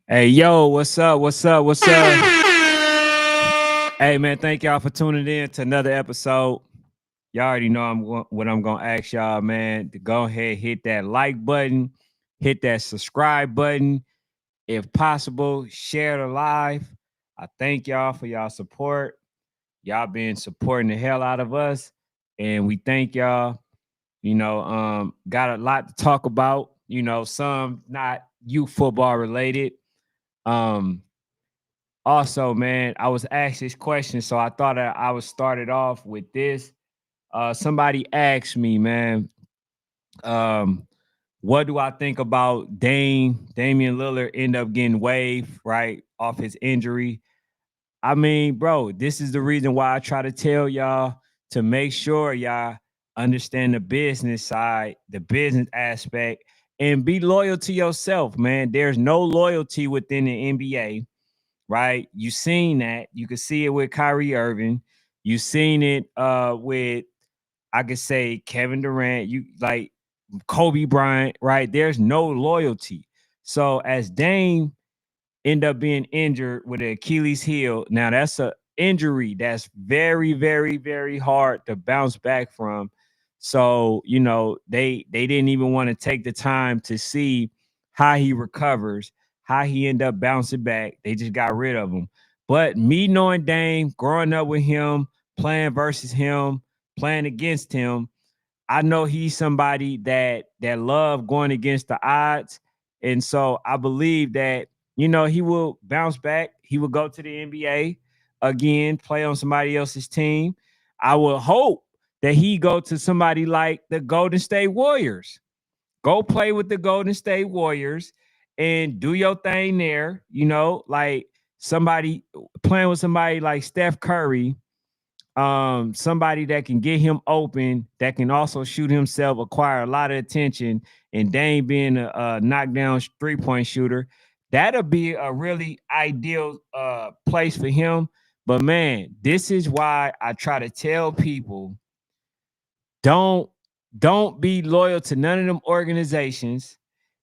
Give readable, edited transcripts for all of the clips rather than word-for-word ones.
Hey, yo, what's up? What's up? What's up? Hey, man, thank y'all for tuning in to another episode. Y'all already know what I'm going to ask y'all, man. To go ahead, hit that like button, hit that subscribe button. If possible, share the live. I thank y'all for y'all support. Y'all been supporting the hell out of us, and we thank y'all. Got a lot to talk about. Some not youth football related. Um, Also, man, I was asked this question, so I thought I would start it off with this. Somebody asked me, man, um, what do I think about Damian Lillard end up getting waived right off his injury? I mean, bro, this is the reason why I try to tell y'all to make sure y'all understand the business side, the business aspect, and be loyal to yourself, man. There's no loyalty within the NBA, right? You seen that. You could see it with Kyrie Irving. You seen it with, I could say, Kevin Durant. You like Kobe Bryant, right? There's no loyalty. So as Dame end up being injured with an Achilles heel, now that's a injury that's very, very, very hard to bounce back from. So they didn't even want to take the time to see how he recovers, how he end up bouncing back. They just got rid of him. But me knowing Dame, growing up with him, playing versus him, playing against him, I know he's somebody that love going against the odds. And so I believe that, he will bounce back. He will go to the NBA again, play on somebody else's team. I will hope that he go to somebody like the Golden State Warriors. Go play with the Golden State Warriors and do your thing there, like somebody playing with somebody like Steph Curry, somebody that can get him open, that can also shoot himself, acquire a lot of attention, and Dame being a knockdown 3-point shooter, that'll be a really ideal place for him. But man, this is why I try to tell people don't don't be loyal to none of them organizations.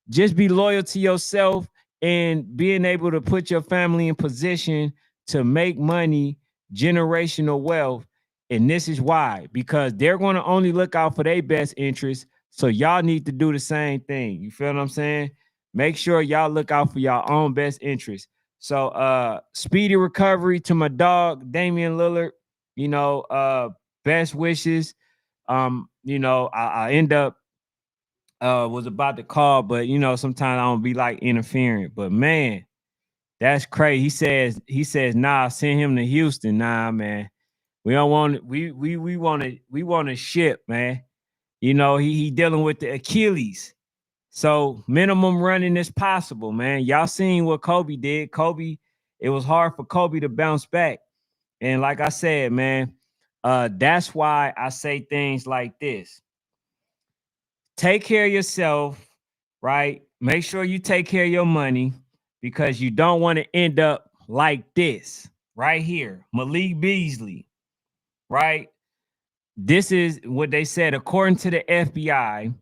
Just be loyal to yourself and being able to put your family in position to make money, generational wealth. And this is why, because they're going to only look out for their best interest. So y'all need to do the same thing. You feel what I'm saying? Make sure y'all look out for your own best interest. So speedy recovery to my dog, Damian Lillard. You know, best wishes. I end up was about to call, but sometimes I don't be like interfering. But man, that's crazy. He says, nah, send him to Houston. Nah, man. We don't want it. We want to ship, man. He dealing with the Achilles. So minimum running is possible, man. Y'all seen what Kobe did. It was hard for Kobe to bounce back. And like I said, man, that's why I say things like this. Take care of yourself, right? Make sure you take care of your money because you don't want to end up like this right here. Malik Beasley, right? This is what they said. According to the FBI,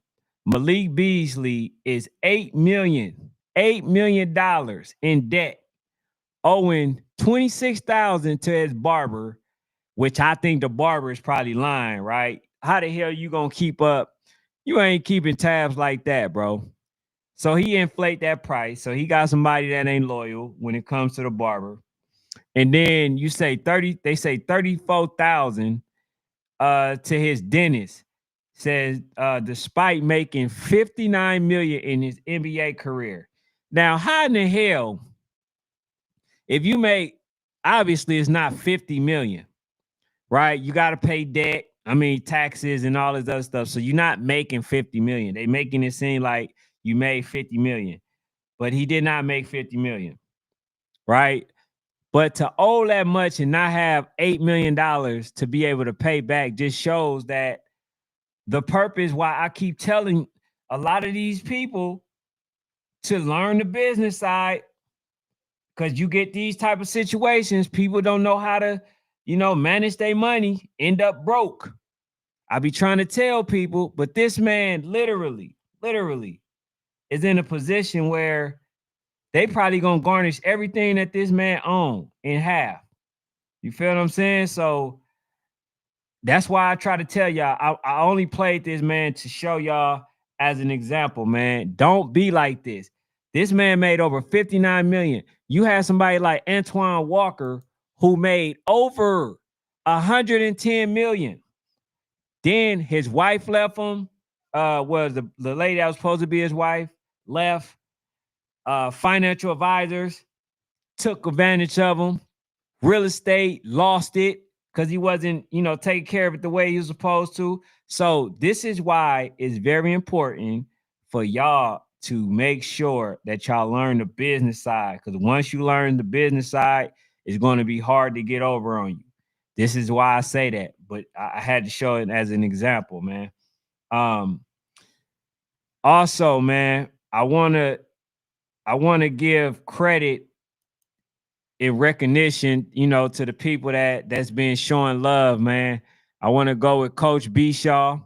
Malik Beasley is $8 million in debt, owing 26,000 to his barber, which I think the barber is probably lying, right? How the hell you gonna keep up? You ain't keeping tabs like that, bro. So he inflate that price. So he got somebody that ain't loyal when it comes to the barber. And then you say 30, they say 34,000 to his dentist. Says despite making 59 million in his NBA career. Now, how in the hell, if you make, obviously it's not 50 million, right? You got to pay debt. I mean, taxes and all this other stuff. So you're not making 50 million. They making it seem like you made 50 million, but he did not make 50 million, right? But to owe that much and not have $8 million to be able to pay back just shows that the purpose why I keep telling a lot of these people to learn the business side, because you get these type of situations, people don't know how to, manage their money, end up broke. I be trying to tell people, but this man literally is in a position where they probably gonna garnish everything that this man owned in half. You feel what I'm saying? So that's why I try to tell y'all, I only played this man to show y'all as an example, man. Don't be like this. This man made over 59 million. You had somebody like Antoine Walker who made over 110 million. Then his wife left him. Was the lady that was supposed to be his wife left. Financial advisors took advantage of him. Real estate lost it because he wasn't, taking care of it the way he was supposed to. So this is why it's very important for y'all to make sure that y'all learn the business side. Because once you learn the business side, it's going to be hard to get over on you. This is why I say that. But I had to show it as an example, man. Also, man, I wanna give credit in recognition, to the people that's been showing love, man. I want to go with Coach B. Shaw.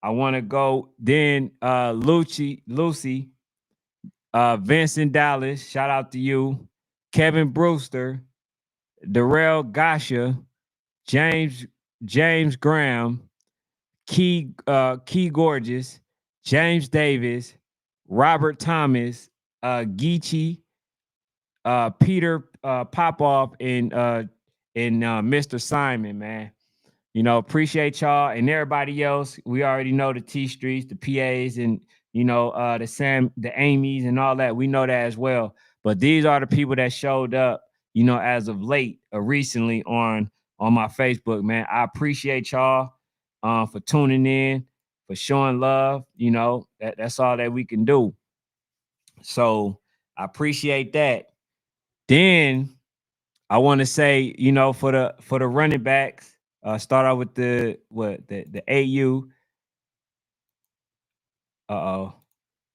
I want to go then Lucy, Vincent Dallas. Shout out to you, Kevin Brewster, Darrell Gasha, James Graham, Key Gorgeous, James Davis, Robert Thomas, Geechee, Peter Popoff, and Mr. Simon, man. Appreciate y'all and everybody else. We already know the T Streets, the PAs, and the Amy's and all that. We know that as well. But these are the people that showed up, as of late, recently on my Facebook, man. I appreciate y'all for tuning in, for showing love. That's all that we can do. So I appreciate that. Then I want to say, for the running backs, start out with the AU.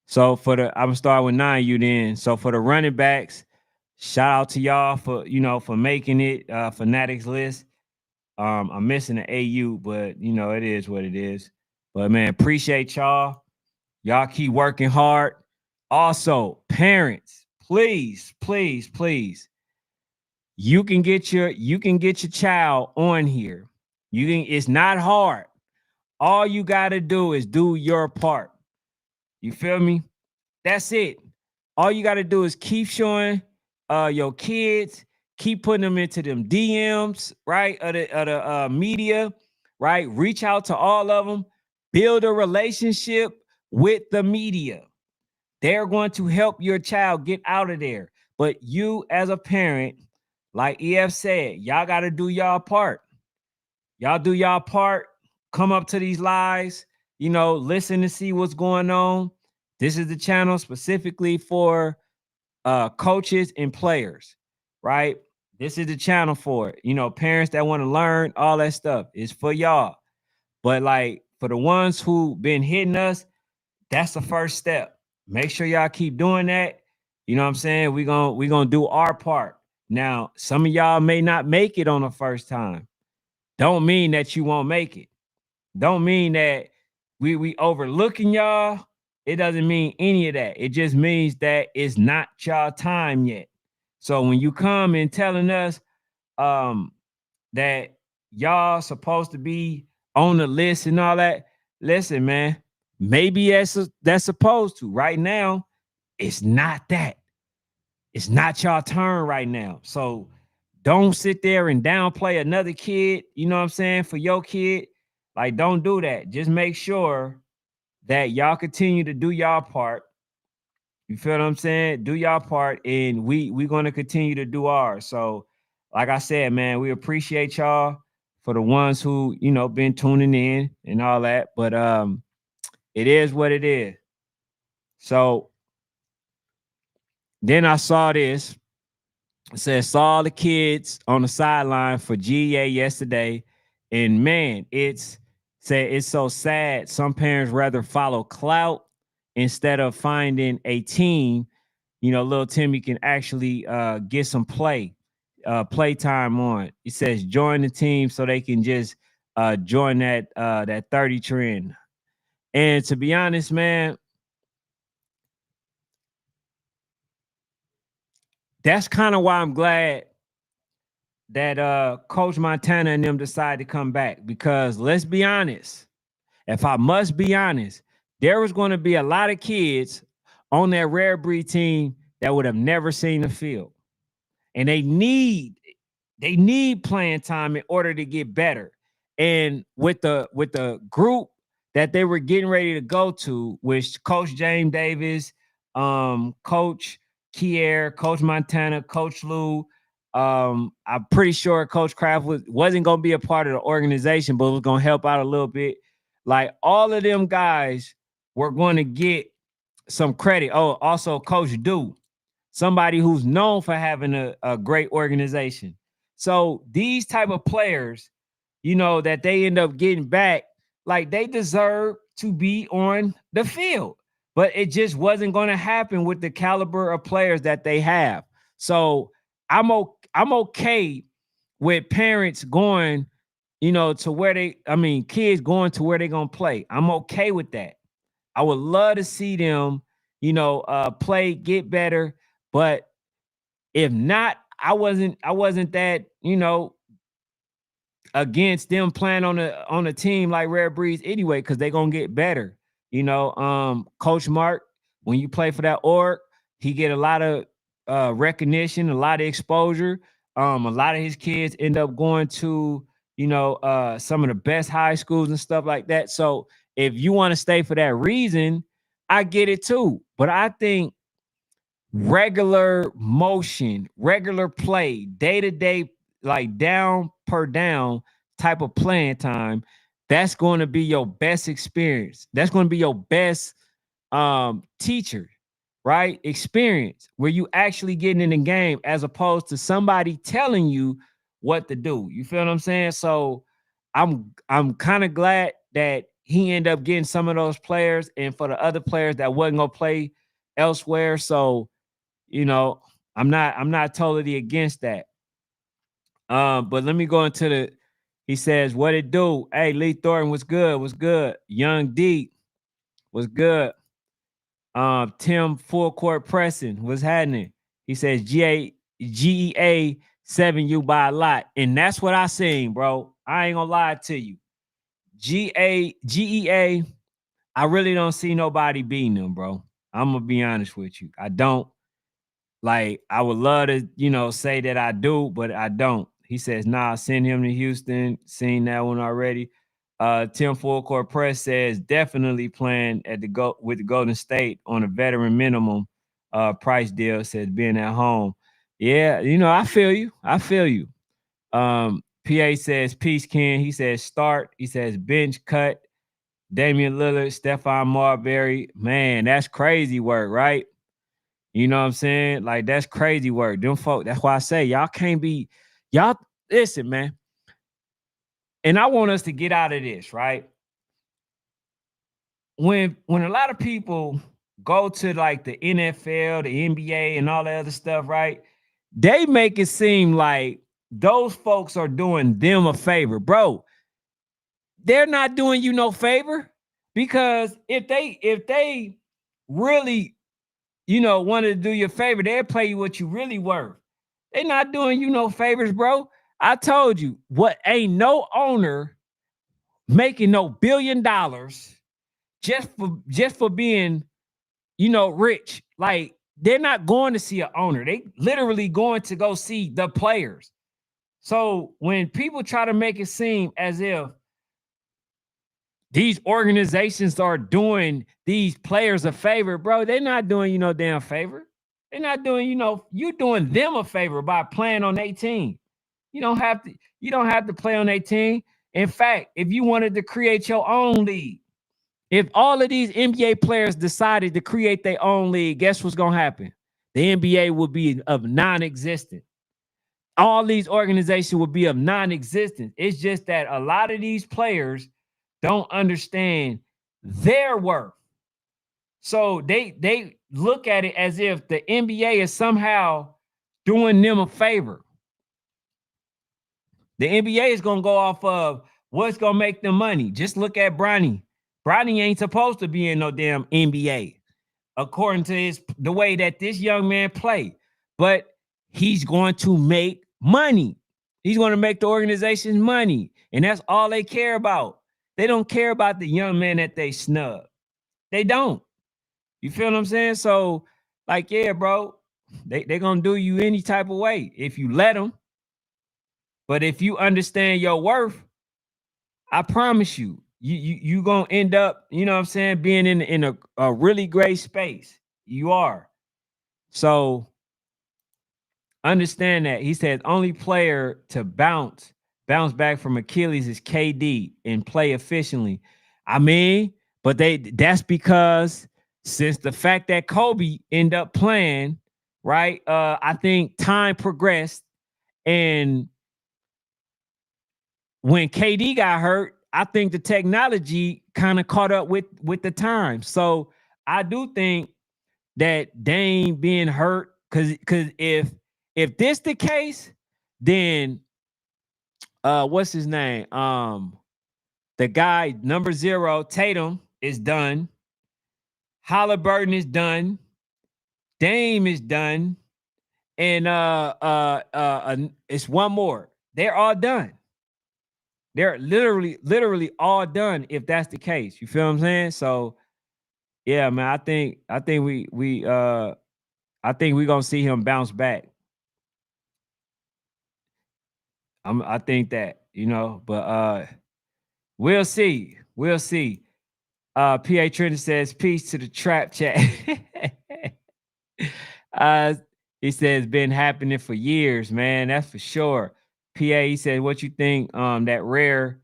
So I'm gonna start with 9U then. So for the running backs, shout out to y'all for making it Fanatics list. I'm missing the AU, but it is what it is. But man, appreciate y'all. Y'all keep working hard. Also, parents, please, please, please. You can get your child on here. It's not hard. All you got to do is do your part. You feel me? That's it. All you got to do is keep showing your kids, keep putting them into them DMs, right? Of the media, right? Reach out to all of them. Build a relationship with the media. They're going to help your child get out of there. But you as a parent, like EF said, y'all got to do y'all part. Y'all do y'all part. Come up to these lives, listen to see what's going on. This is the channel specifically for coaches and players, right? This is the channel for it. Parents that want to learn, all that stuff is for y'all. But like for the ones who been hitting us, that's the first step. Make sure y'all keep doing that. You know what I'm saying? We're gonna do our part. Now, some of y'all may not make it on the first time. Don't mean that you won't make it. Don't mean that we overlooking y'all. It doesn't mean any of that. It just means that it's not y'all time yet. So when you come and telling us that y'all supposed to be on the list and all that, listen, man, maybe that's supposed to. Right now, it's not that. It's not y'all turn right now. So don't sit there and downplay another kid, you know what I'm saying, for your kid. Like, don't do that. Just make sure that y'all continue to do y'all part. You feel what I'm saying? Do y'all part, and we're going to continue to do ours. So, like I said, man, we appreciate y'all for the ones who, been tuning in and all that. But it is what it is. So then I saw this. It says, saw the kids on the sideline for GA yesterday. And man, it's so sad. Some parents rather follow clout instead of finding a team. Little Timmy can actually get some play time on. It says join the team so they can just join that 30 trend. And to be honest, man, that's kind of why I'm glad that Coach Montana and them decided to come back, because let's be honest, if I must be honest, there was going to be a lot of kids on that rare breed team that would have never seen the field. And they need playing time in order to get better. And with the group that they were getting ready to go to, which Coach James Davis, Coach Kier, Coach Montana, Coach Lou, I'm pretty sure Coach Kraft wasn't going to be a part of the organization, but was going to help out a little bit. Like all of them guys were going to get some credit. Oh, also Coach Dew, somebody who's known for having a great organization. So these type of players, that they end up getting back, like they deserve to be on the field. But it just wasn't going to happen with the caliber of players that they have. So I'm okay with parents going, to where kids going to where they're going to play. I'm okay with that. I would love to see them, play, get better. But if not, I wasn't that, against them playing on a team like Rare Breeds anyway, because they're gonna get better. Coach Mark, when you play for that org, he get a lot of recognition, a lot of exposure. A lot of his kids end up going to, some of the best high schools and stuff like that. So if you want to stay for that reason, I get it too. But I think regular motion, regular play, day to day, like down per down type of playing time, that's going to be your best experience. That's going to be your best teacher, right? Experience where you actually getting in the game as opposed to somebody telling you what to do. You feel what I'm saying? So I'm kind of glad that he ended up getting some of those players, and for the other players that wasn't gonna play elsewhere. So you know, I'm not totally against that. But let me go into the. He says, "What it do? Hey, Lee Thornton, what's good? What's good? Young D, what's good? Tim Full Court Pressing, what's happening?" He says, GEA 7 you by a lot, and that's what I seen, bro. I ain't gonna lie to you. GEA, I really don't see nobody beating them, bro. I'm gonna be honest with you. I don't. Like, I would love to, say that I do, but I don't. He says, nah, send him to Houston. Seen that one already. Tim Full Court Press says definitely playing with the Golden State on a veteran minimum price deal, says being at home. Yeah, I feel you. I feel you. PA says, peace, Ken. He says, start. He says, bench cut. Damian Lillard, Stephon Marbury. Man, that's crazy work, right? You know what I'm saying? Like, that's crazy work. Them folk, that's why I say y'all can't be, y'all listen, man. And I want us to get out of this, right? When a lot of people go to like the NFL, the NBA, and all that other stuff, right? They make it seem like those folks are doing them a favor. Bro, they're not doing you no favor, because if they really wanted to do your favor, they'll pay you what you really worth. They're not doing you no favors, bro. I told you, what ain't no owner making no $1 billion just for being, rich. Like, they're not going to see an owner. They literally going to go see the players. So when people try to make it seem as if these organizations are doing these players a favor, bro, they're not doing you no damn favor. They're not doing, you doing them a favor by playing on their team. You don't have to play on their team. In fact, if you wanted to create your own league, if all of these NBA players decided to create their own league, guess what's gonna happen? The NBA would be of non-existent. All these organizations would be of non-existent. It's just that a lot of these players don't understand their worth. So they look at it as if the NBA is somehow doing them a favor. The NBA is going to go off of what's going to make them money. Just look at Bronny. Bronny ain't supposed to be in no damn NBA, according to the way that this young man played. But he's going to make money. He's going to make the organization money. And that's all they care about. They don't care about the young man that they snub. They don't. You feel what I'm saying? So, like, yeah, bro, they're going to do you any type of way if you let them. But if you understand your worth, I promise you gonna end up, you know what I'm saying, being in a really great space. You are. So understand that. He says only player to bounce back from Achilles is KD and play efficiently. I mean, but that's because since the fact that Kobe ended up playing, right? I think time progressed, and when KD got hurt, I think the technology kind of caught up with the time. So I do think that Dame being hurt, because if this the case, then what's his name? The guy number 0, Tatum, is done. Halliburton is done. Dame is done. And it's one more. They're all done. They're literally all done if that's the case. You feel what I'm saying? So yeah, man, I think we I think we're gonna see him bounce back. I think that, but we'll see. We'll see. PA Trinity says, peace to the trap chat. uh he says been happening for years, man. That's for sure. PA, he said, what you think that rare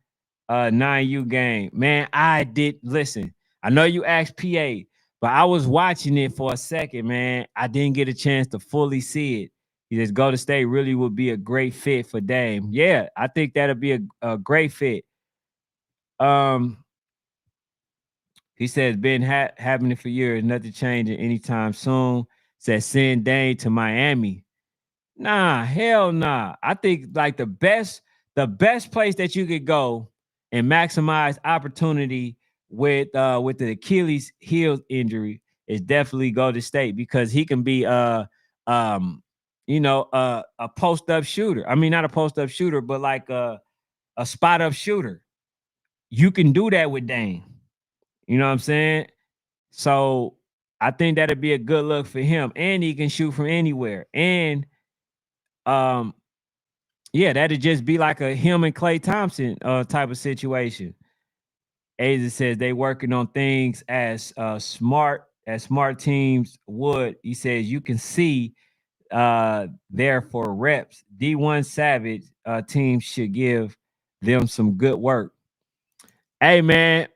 9U game? Man, I did listen. I know you asked PA, but I was watching it for a second, man. I didn't get a chance to fully see it. He says Golden State really would be a great fit for Dame. Yeah, I think that'll be a great fit. He says been happening for years, nothing changing anytime soon. Says send Dame to Miami. Nah, hell nah. I think like the best place that you could go and maximize opportunity with the Achilles heel injury is definitely Golden State, because he can be a post up shooter. I mean, not a post up shooter, but like a spot up shooter. You can do that with Dame. You know what I'm saying? So I think that'd be a good look for him, and he can shoot from anywhere. And yeah, that'd just be like a him and Klay Thompson type of situation. Aza says they working on things as smart teams would. He says you can see there for reps. D1 Savage teams should give them some good work. Hey man,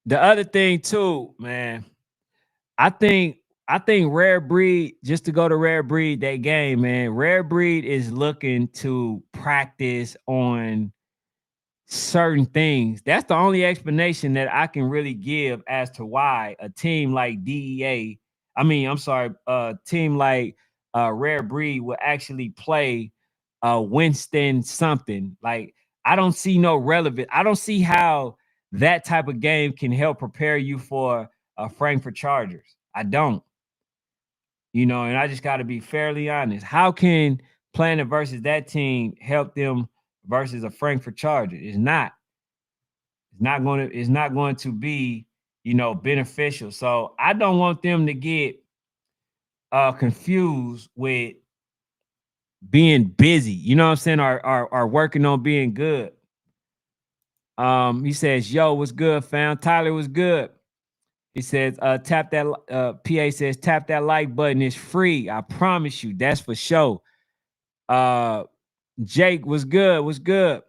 the other thing too, man, I think Rare Breed, just to go to Rare Breed that game, man, Rare Breed is looking to practice on certain things. That's the only explanation that I can really give as to why a team like team like Rare Breed will actually play Winston something. Like, I don't see no relevant. I don't see how that type of game can help prepare you for Frankfurt Chargers. I don't. And I just got to be fairly honest. How can playing it versus that team help them versus a Frankfurt Charger? It's not. It's not going to be, beneficial. So I don't want them to get confused with being busy. You know what I'm saying? Are working on being good. He says, yo, what's good, fam? Tyler was good. He says, tap that PA says, tap that like button. It's free. I promise you. That's for sure. Jake was good. Was good.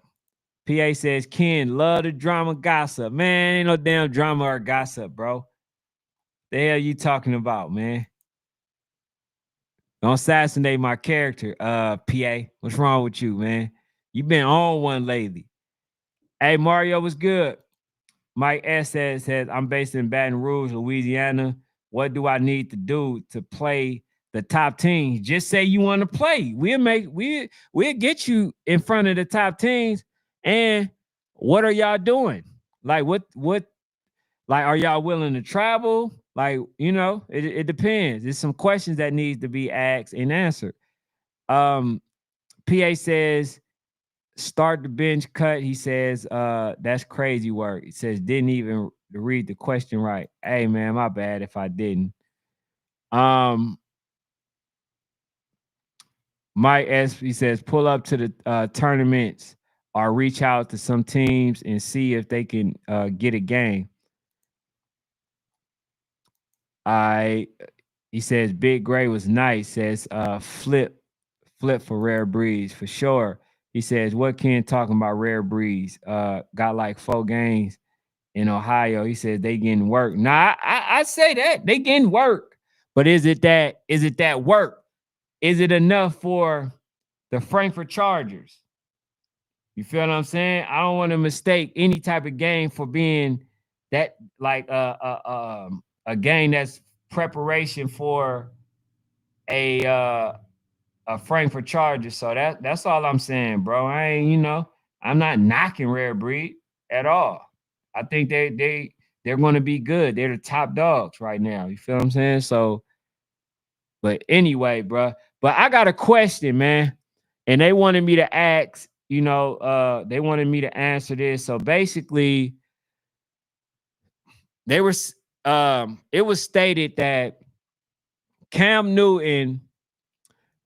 PA says, Ken, love the drama gossip. Man, ain't no damn drama or gossip, bro. The hell you talking about, man? Don't assassinate my character, PA. What's wrong with you, man? You been on one lately. Hey, Mario was good. Mike S says, I'm based in Baton Rouge, Louisiana. What do I need to do to play the top teams? Just say you want to play. We'll get you in front of the top teams. And what are y'all doing? Like, what like, are y'all willing to travel? Like, it depends. There's some questions that needs to be asked and answered. PA says start the bench cut. He says that's crazy work. He says didn't even read the question right. Hey man, my bad if I didn't. Mike S, he says pull up to the tournaments or reach out to some teams and see if they can get a game. He says Big Gray was nice. Says flip for Rare Breeze for sure. He says what Ken talking about Rare Breeze? Got like 4 games in Ohio. He says they getting work. Nah, I say that they getting work, but is it that work? Is it enough for the Frankfurt Chargers? You feel what I'm saying? I don't want to mistake any type of game for being that like a game that's preparation for a Frankfurt Chargers. So that's all I'm saying, bro. I ain't, I'm not knocking Rare Breed at all. I think they're going to be good. They're the top dogs right now. You feel what I'm saying? So, but anyway, bro. But I got a question, man, and they wanted me to ask. They wanted me to answer this. So basically, it was stated that Cam Newton,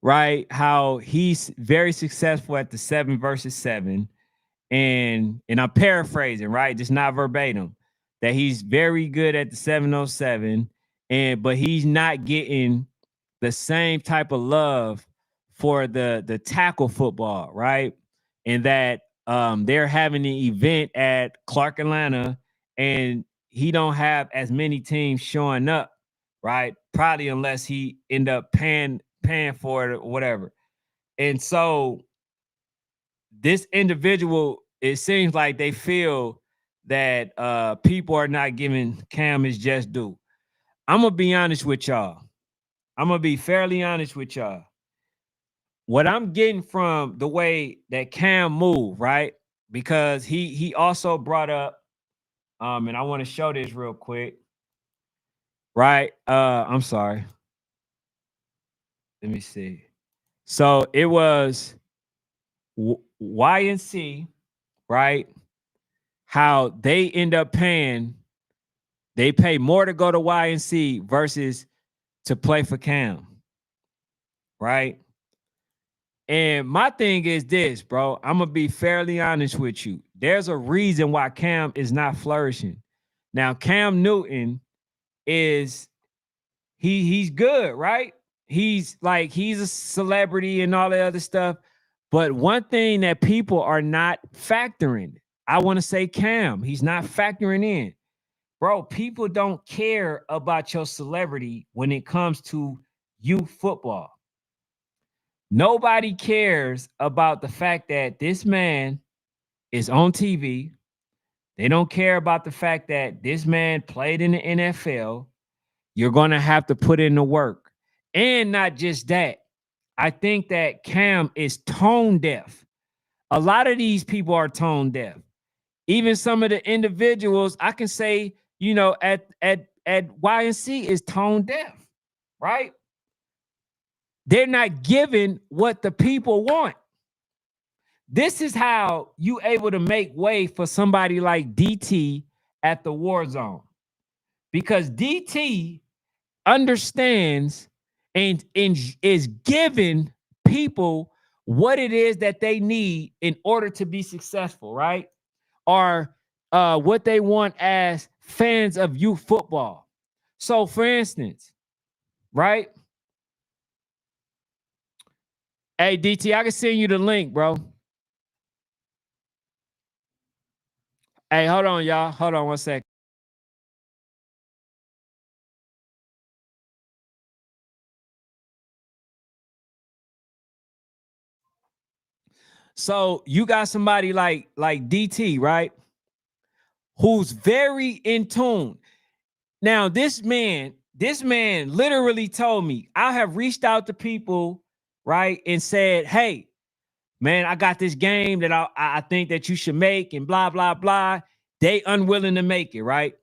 right, how he's very successful at the 7 versus 7, and I'm paraphrasing, right, just not verbatim, that he's very good at the 707, but he's not getting the same type of love for the tackle football, right? And that they're having an event at Clark Atlanta, and he don't have as many teams showing up, right? Probably unless he end up paying for it or whatever. And so this individual, it seems like they feel that people are not giving Cam his just due. I'm gonna be honest with y'all. I'm gonna be fairly honest with y'all. What I'm getting from the way that Cam moved, right? Because he also brought up, and I want to show this real quick, right? I'm sorry. Let me see. So it was YNC, right? How they end up paying, they pay more to go to YNC versus to play for Cam, right? And my thing is this, bro. I'm gonna be fairly honest with you. There's a reason why Cam is not flourishing. Now, Cam Newton is he's good, right? He's a celebrity and all that other stuff. But one thing that people are not factoring, I want to say Cam, he's not factoring in. Bro, people don't care about your celebrity when it comes to youth football. Nobody cares about the fact that this man is on TV. They don't care about the fact that this man played in the NFL. You're going to have to put in the work. And not just that, I think that Cam is tone deaf. A lot of these people are tone deaf. Even some of the individuals, I can say, at YNC is tone deaf, right? They're not giving what the people want. This is how you able to make way for somebody like DT at the war zone. Because DT understands and is giving people what it is that they need in order to be successful, right? Or what they want as fans of youth football. So, for instance, right? Hey, DT, I can send you the link, bro. Hey, hold on, y'all. Hold on 1 second. So you got somebody like DT, right? Who's very in tune. Now, this man literally told me, I have reached out to people, right, and said, hey, man, I got this game that I think that you should make and blah, blah, blah. They unwilling to make it, right?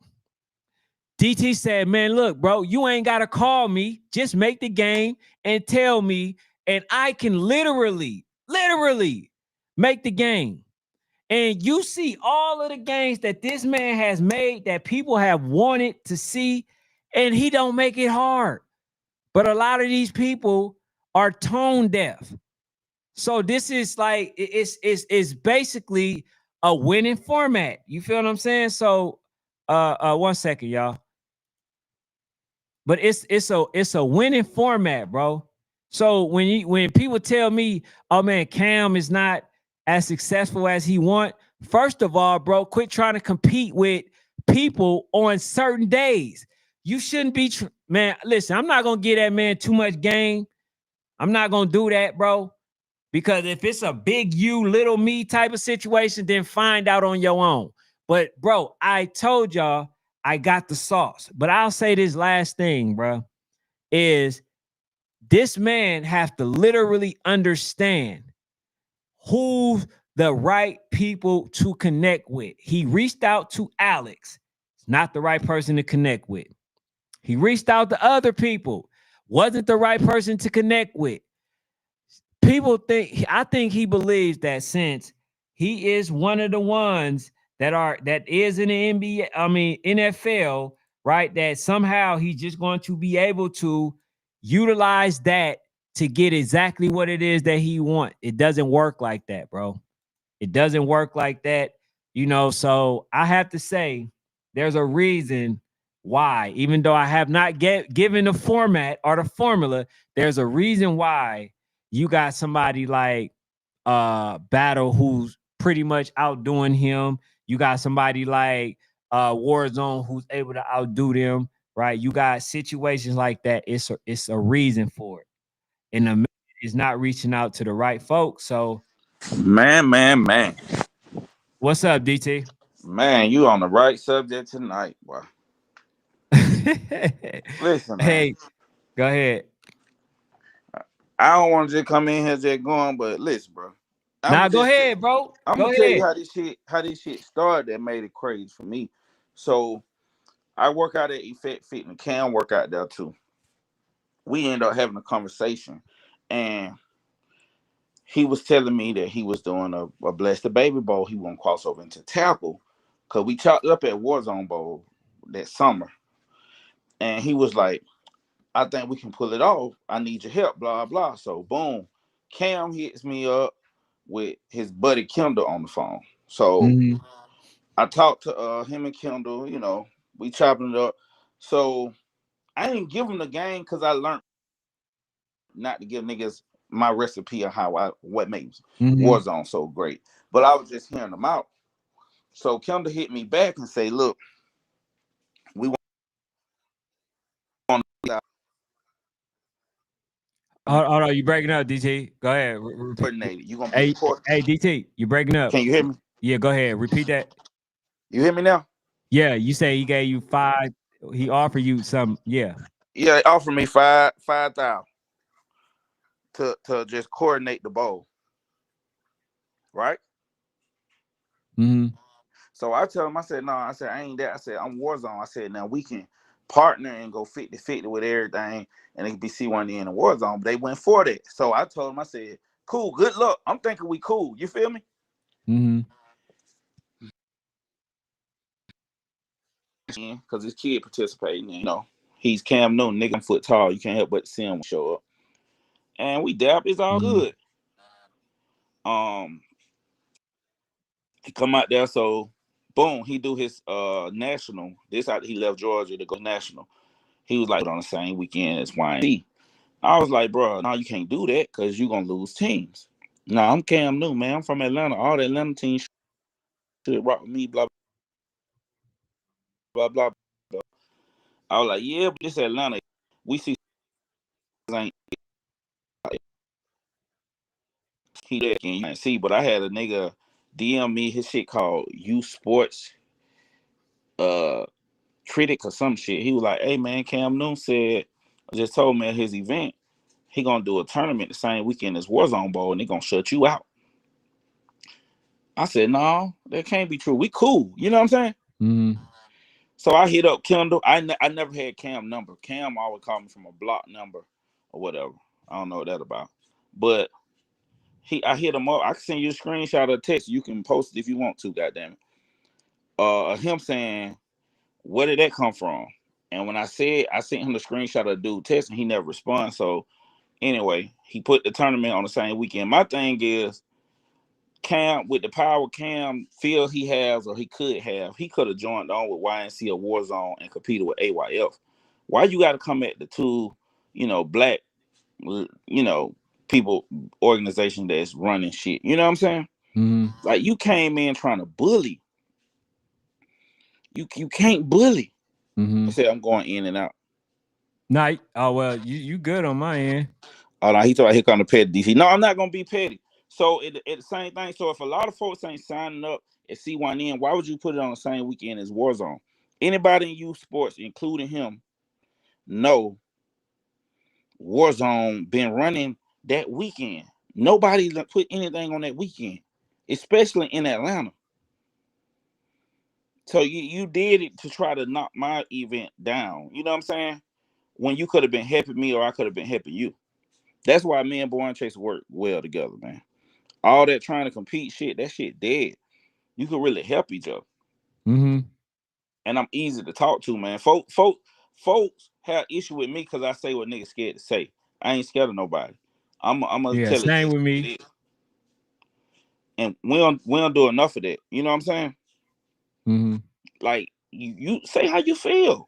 DT said, man, look, bro, you ain't got to call me. Just make the game and tell me, and I can literally make the game. And you see all of the games that this man has made that people have wanted to see, and he don't make it hard. But a lot of these people are tone deaf. So this is like it's basically a winning format. You feel what I'm saying? So 1 second, y'all. But it's a winning format, bro. So when people tell me, oh man, Cam is not as successful as he want, first of all, bro, quit trying to compete with people on certain days. You shouldn't be, man. Listen, I'm not gonna give that man too much game. I'm not gonna do that, bro. Because if it's a big you, little me type of situation, then find out on your own. But bro, I told y'all I got the sauce. But I'll say this last thing, bro, is this man have to literally understand who the right people to connect with. He reached out to Alex. It's not the right person to connect with. He reached out to other people. Wasn't the right person to connect with. People think, I think he believes that since he is one of the ones that is in the NBA, I mean NFL, right? That somehow he's just going to be able to utilize that to get exactly what it is that he wants. It doesn't work like that, bro. It doesn't work like that, So I have to say, there's a reason why, even though I have not given the format or the formula, there's a reason why you got somebody like Battle who's pretty much outdoing him. You got somebody like Warzone who's able to outdo them, right? You got situations like that. It's a reason for it. And the man is not reaching out to the right folks. So Man. what's up, DT? Man, you on the right subject tonight, boy. Listen, man. Hey, go ahead. I don't want to just come in here just going, but listen, bro. Now go ahead, bro. I'm Go gonna tell you ahead. how this shit started that made it crazy for me. So I work out at Effect Fit and Cam work out there too. We end up having a conversation, and he was telling me that he was doing a Bless the Baby Bowl. He won't cross over into tackle because we chopped up at Warzone Bowl that summer, and he was like, I think we can pull it off. I need your help, blah, blah. So, boom. Cam hits me up with his buddy Kendall on the phone. So, Mm-hmm. I talked to him and Kendall, we chopping it up. So, I didn't give him the game because I learned not to give niggas my recipe of what makes Mm-hmm. Warzone so great. But I was just hearing them out. So, Kendall hit me back and say, look, we want to Hold on, you breaking up, DT. Go ahead. Repeat. coordinate it. You going to be Hey, the court. hey, DT, you breaking up. Can you hear me? Yeah, go ahead. Repeat that. You hear me now? Yeah, you say he gave you 5. He offered you some. Yeah. Yeah, offer me 5,000 to just coordinate the bowl, right? Mm-hmm. So I tell him, I said, no, I said, I ain't that. I said, I'm Warzone. I said, now we can partner and go 50-50 with everything, and it could be C1N and Warzone. But they went for that. So I told him, I said, cool, good luck. I'm thinking we cool. You feel me? Mm-hmm. Because this kid participating, he's Cam Newton, nigga, 4 foot tall. You can't help but see him show up. And we dap, it's all Mm-hmm. good. He come out there, so boom, he do his national. This out he left Georgia to go national. He was like on the same weekend as YN. I was like, bro, no, you can't do that because you're gonna lose teams. No, I'm Cam Newton, man. I'm from Atlanta. All the Atlanta teams should rock with me, blah blah blah. I was like, yeah, but this Atlanta, we see ain't he there and you can't see, but I had a nigga DM me his shit called U Sports uh critic or some shit. He was like, hey man, Cam Newton said, I just told me at his event, he gonna do a tournament the same weekend as Warzone Bowl and they gonna shut you out. I said, no, that can't be true. We cool. You know what I'm saying? Mm-hmm. So I hit up Kendall. I never had Cam number. Cam always called me from a block number or whatever. I don't know what that about. But I hit him up. I can send you a screenshot of the text. You can post it if you want to. Goddamn it. Him saying, "Where did that come from?" And when I sent him the screenshot of the dude text, and he never responded. So anyway, he put the tournament on the same weekend. My thing is, Cam, with the power Cam feels he has or he could have, he could have joined on with YNC or Warzone and competed with AYF. Why you got to come at the two, black, people organization that's running shit? You know what I'm saying? Mm-hmm. Like, you came in trying to bully. You can't bully. Mm-hmm. I said I'm going in and out. Night. Oh well, you good on my end. Oh no, he thought here come the petty DC. No, I'm not gonna be petty. So it the same thing. So if a lot of folks ain't signing up at C1N, why would you put it on the same weekend as Warzone? Anybody in youth sports, including him, know Warzone been running that weekend. Nobody put anything on that weekend, especially in Atlanta. So you did it to try to knock my event down. You know what I'm saying? When you could have been helping me or I could have been helping you. That's why me and Boy and Chase work well together, man. All that trying to compete shit, that shit dead. You can really help each other. Mm-hmm. And I'm easy to talk to, man. Folks have issue with me because I say what niggas scared to say. I ain't scared of nobody. I'm gonna Yeah, tell it same just with like it me. is. And we don't do enough of that. You know what I'm saying? Mm-hmm. Like, you say how you feel.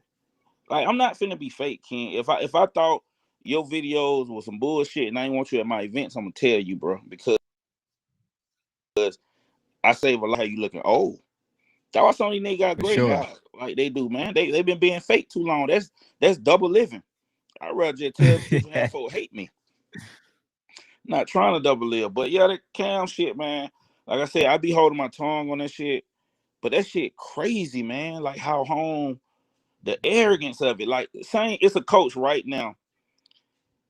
Like, I'm not finna be fake, King. If I thought your videos was some bullshit and I ain't want you at my events, I'm gonna tell you, bro. Because I save a lot of you looking old. That's why some of these niggas got For gray sure. hair like they do, man. They been being fake too long. That's double living. I'd rather just tell the truth and have folks hate me. Not trying to double live. But yeah, that Cam shit, man. Like I said, I be holding my tongue on that shit. But that shit crazy, man. Like how home the arrogance of it. Like saying it's a coach right now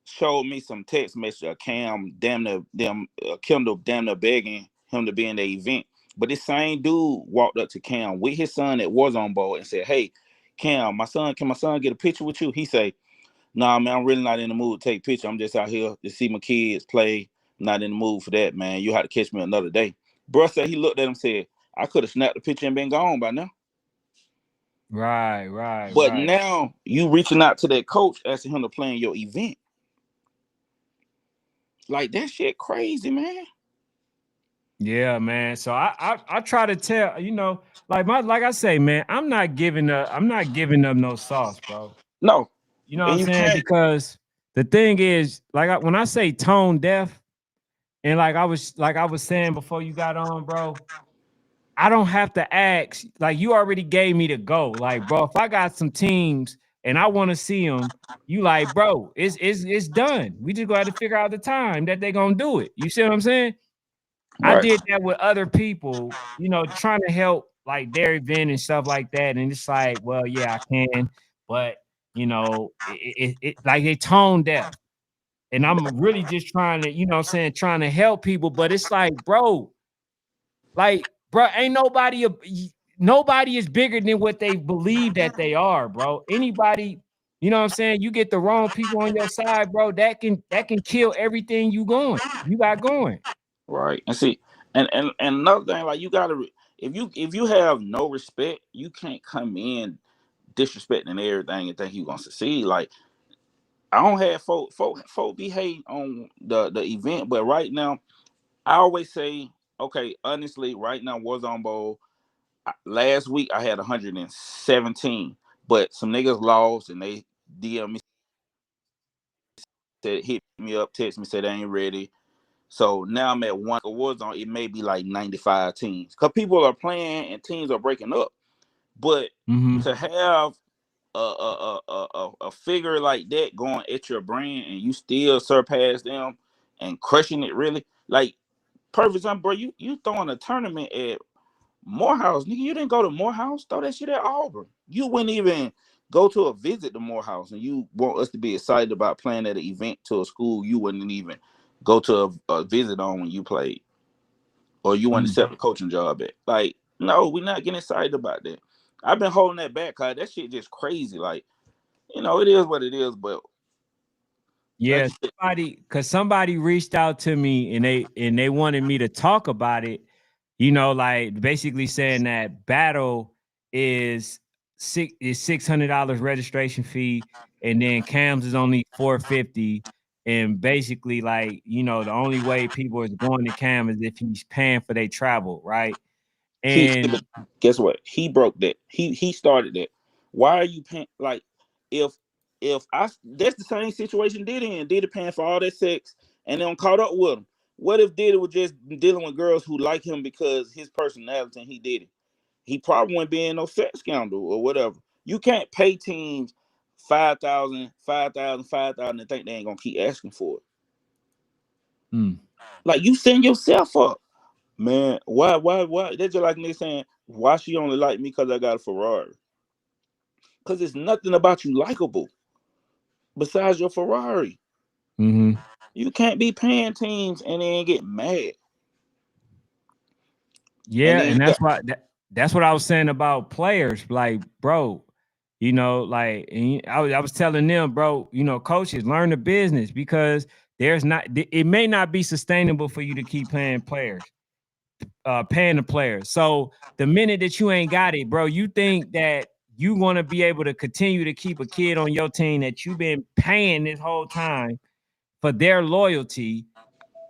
showed me some text message of Cam damn near them Kendall damn near begging him to be in the event. But this same dude walked up to Cam with his son that was on board and said, "Hey, Cam, can my son get a picture with you?" He say, "Nah, man, I'm really not in the mood to take picture. I'm just out here to see my kids play. I'm not in the mood for that, man. You have to catch me another day." Bro said he looked at him and said, "I could have snapped the picture and been gone by now." Right, right, But right. now you reaching out to that coach asking him to play in your event. Like, that shit crazy, man. Yeah, man. So I try to tell, like I say, man, I'm not giving up no sauce, bro. No, You know what I'm and you saying? can't. Because the thing is, when I say tone deaf, and like I was saying before you got on, bro, I don't have to ask. Like, you already gave me the go. Like, bro, if I got some teams and I want to see them, you like, bro, it's done. We just got to figure out the time that they're gonna do it. You see what I'm saying? I Right, did that with other people, trying to help like their event and stuff like that. And it's like, well, yeah, I can, but like they tone deaf. And I'm really just trying to, what I'm saying, trying to help people. But it's like, bro, ain't nobody is bigger than what they believe that they are, bro. Anybody, what I'm saying, you get the wrong people on your side, bro, that can kill everything you got going. right. And see, and another thing, like, you gotta if you have no respect, you can't come in disrespecting everything and think you gonna succeed. Like, I don't have folk be hating on the event, but right now I always say, okay, honestly, right now Warzone Bowl. Last week I had 117, but some niggas lost and they DM me, said, hit me up, text me, said they ain't ready. So now I'm at one awards on. It may be like 95 teams because people are playing and teams are breaking up. But Mm-hmm. to have a figure like that going at your brand and you still surpass them and crushing it, really, like, perfect example, bro. You throwing a tournament at Morehouse, nigga. You didn't go to Morehouse. Throw that shit at Auburn. You wouldn't even go to a visit to Morehouse, and you want us to be excited about playing at an event to a school you wouldn't even go to a visit on when you played, or you wouldn't accept a coaching job at. Like, no, we're not getting excited about that. I've been holding that back, cause that shit just crazy. Like, it is what it is, but Like Yeah, you said, somebody reached out to me and they wanted me to talk about it, like basically saying that battle is $600 registration fee, and then cams is only 450, and basically like, the only way people is going to cam is if he's paying for their travel, right? And but guess what? He broke that. He started that. Why are you paying? Like, if that's the same situation Diddy paying for all that sex and then caught up with him. What if Diddy was just dealing with girls who like him because his personality and he did it? He probably wouldn't be in no sex scandal or whatever. You can't pay teams 5,000, 5,000, 5,000 and think they ain't gonna keep asking for it. mm, Like, you send yourself up. Man, why? That's just like me saying, why she only like me because I got a Ferrari? Because it's nothing about you likable besides your Ferrari. mhm. You can't be paying teams and then get mad. And Yeah, then and you got that's what I was saying about players. Like, bro, I was telling them, bro, coaches, learn the business, because it may not be sustainable for you to keep paying the players. So the minute that you ain't got it, bro, you think that you want to be able to continue to keep a kid on your team that you've been paying this whole time for their loyalty,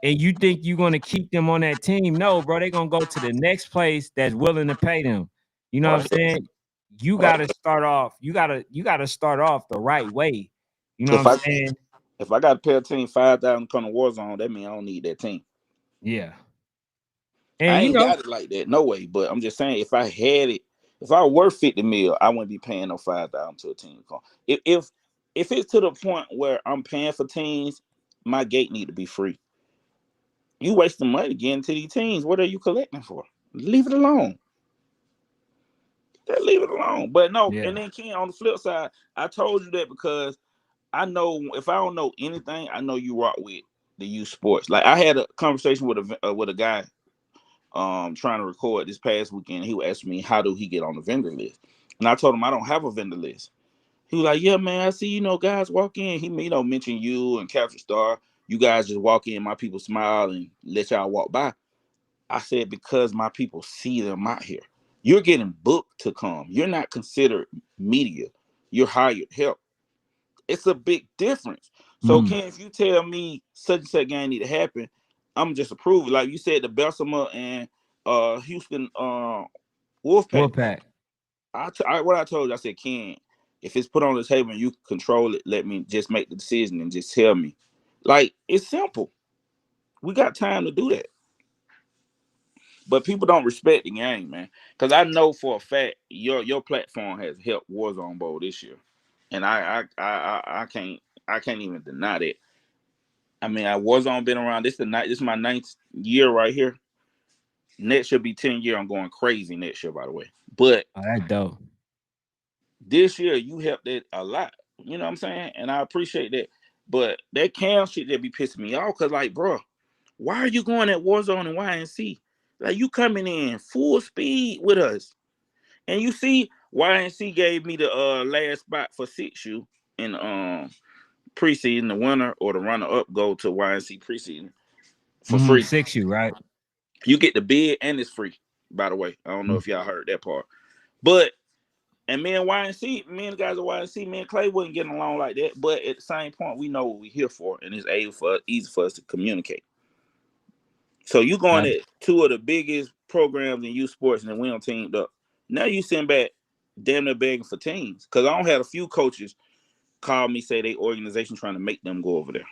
and you think you're going to keep them on that team. No, bro, they're going to go to the next place that's willing to pay them. You know what I'm right, saying? You got right. to start off. You got to start off the right way. You know what If I'm I saying? if I got to pay a team 5,000 to come to Warzone, that means I don't need that team. Yeah. I And ain't got it like that, no way. But I'm just saying, if I had it, if I were 50 mil, I wouldn't be paying no 5,000 to a team to come. If it's to the point where I'm paying for teams, my gate need to be free. You wasting money getting to these teams. What are you collecting for? Leave it alone. Just leave it alone. But no, yeah. and then Ken, on the flip side, I told you that because I know if I don't know anything, I know you rock with the youth sports. Like, I had a conversation with a guy trying to record this past weekend. He was asking me how do he get on the vendor list, and I told him I don't have a vendor list. He was like, "Yeah, man, I see guys walk in. He mention you and Capture Star. You guys just walk in, my people smile and let y'all walk by." I said, because my people see them out here. You're getting booked to come. You're not considered media. You're hired help. It's a big difference. So, Mm. Ken, if you tell me such and such game need to happen, I'm just approving. Like you said, the Bessemer and Houston Wolfpack. Wolfpack. What I told you, I said, Ken, if it's put on the table and you control it, let me just make the decision and just tell me. Like, it's simple. We got time to do that. But people don't respect the game, man. Because I know for a fact your platform has helped Warzone Bowl this year, and I can't even deny that. I mean, I Warzone been around. This is my ninth year right here. Next should be 10 year. I'm going crazy next year, by the way. But Oh, that's dope. this year you helped it a lot. You know what I'm saying? And I appreciate that. But that cam shit that be pissing me off, cause like, bro, why are you going at Warzone and YNC? Like, you coming in full speed with us. And you see, YNC gave me the last spot for 6U in preseason. The winner or the runner up go to YNC preseason for free. 6U, right? You get the bid and it's free, by the way. I don't know Mm. if y'all heard that part. But and me and YNC, me and the guys at YNC, me and Clay wasn't getting along like that. But at the same point, we know what we're here for, and it's easy for us to communicate. So you going Yep. at two of the biggest programs in youth sports, and then we don't teamed up. Now you send back damn near begging for teams. Because I don't had a few coaches call me, say they organization trying to make them go over there.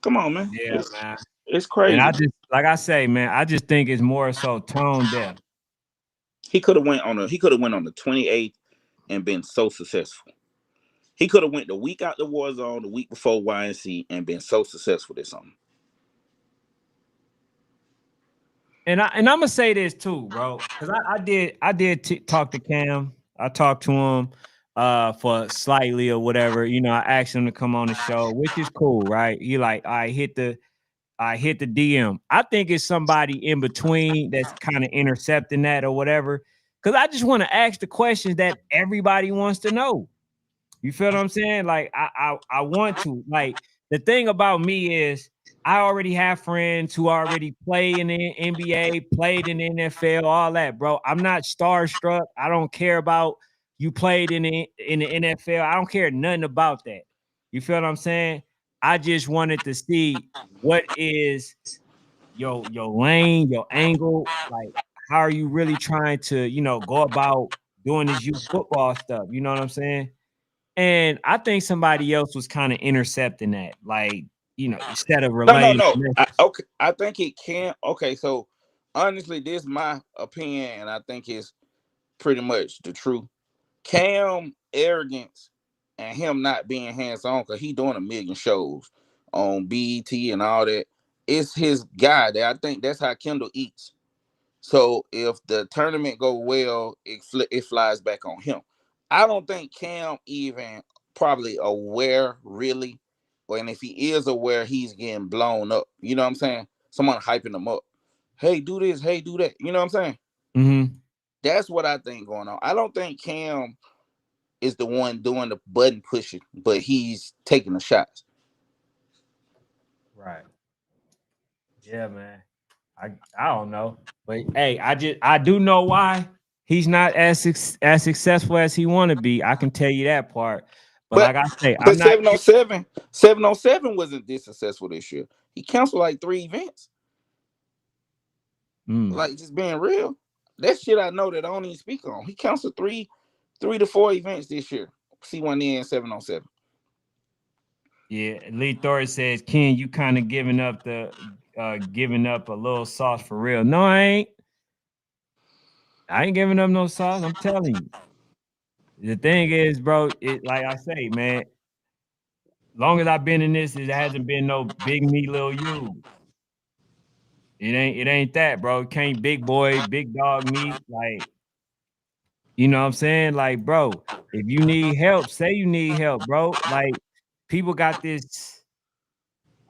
Come on, man. Yeah, man. It's And I crazy. just, like I say, man, I just think it's more so tone deaf. He could have went on the 28th and been so successful. He could have went the week out the war zone, the week before YNC, and been so successful at something. And I'm gonna say this too, bro, because I did talk to Cam. I talked to him for slightly or whatever. I asked him to come on the show, which is cool, right? He like, I hit the DM. I think it's somebody in between that's kind of intercepting that or whatever. Because I just want to ask the questions that everybody wants to know. You feel what I'm saying? Like I want to. Like the thing about me is I already have friends who already play in the NBA, played in the NFL, all that, bro. I'm not starstruck. I don't care about you played in the NFL. I don't care nothing about that. You feel what I'm saying? I just wanted to see what is your lane, your angle, like how are you really trying to, go about doing this youth football stuff? You know what I'm saying? And I think somebody else was kind of intercepting that, like, instead of No, no, relaying no. the message. Okay, I think it can. Okay, so honestly, this is my opinion, and I think it's pretty much the truth. Cam arrogance and him not being hands on because he doing a million shows on BET and all that. It's his guy that I think that's how Kendall eats. So if the tournament go well, it flies back on him. I don't think Cam even probably aware really, and if he is aware, he's getting blown up. You know what I'm saying? Someone hyping him up. Hey, do this. Hey, do that. You know what I'm saying? Mm-hmm. That's what I think going on. I don't think Cam is the one doing the button pushing, but he's taking the shots. Right. Yeah, man. I don't know, but hey, I do know why he's not as successful as he want to be. I can tell you that part. But But like I say, I'm but not. 707 wasn't this successful this year. He canceled like 3 events. Mm. Like just being real. That shit I know that I don't even speak on. He canceled three to four events this year. C1N 707. Yeah, Lee Thor says, Ken, you kind of giving up a little sauce for real. No, I ain't. I ain't giving up no sauce. I'm telling you. The thing is, bro, it like I say, man, long as I've been in this, it hasn't been no big me, little you. It ain't that, bro. It can't big boy, big dog me. Like, you know what I'm saying? Like, bro, if you need help, say you need help, bro. Like, people got this,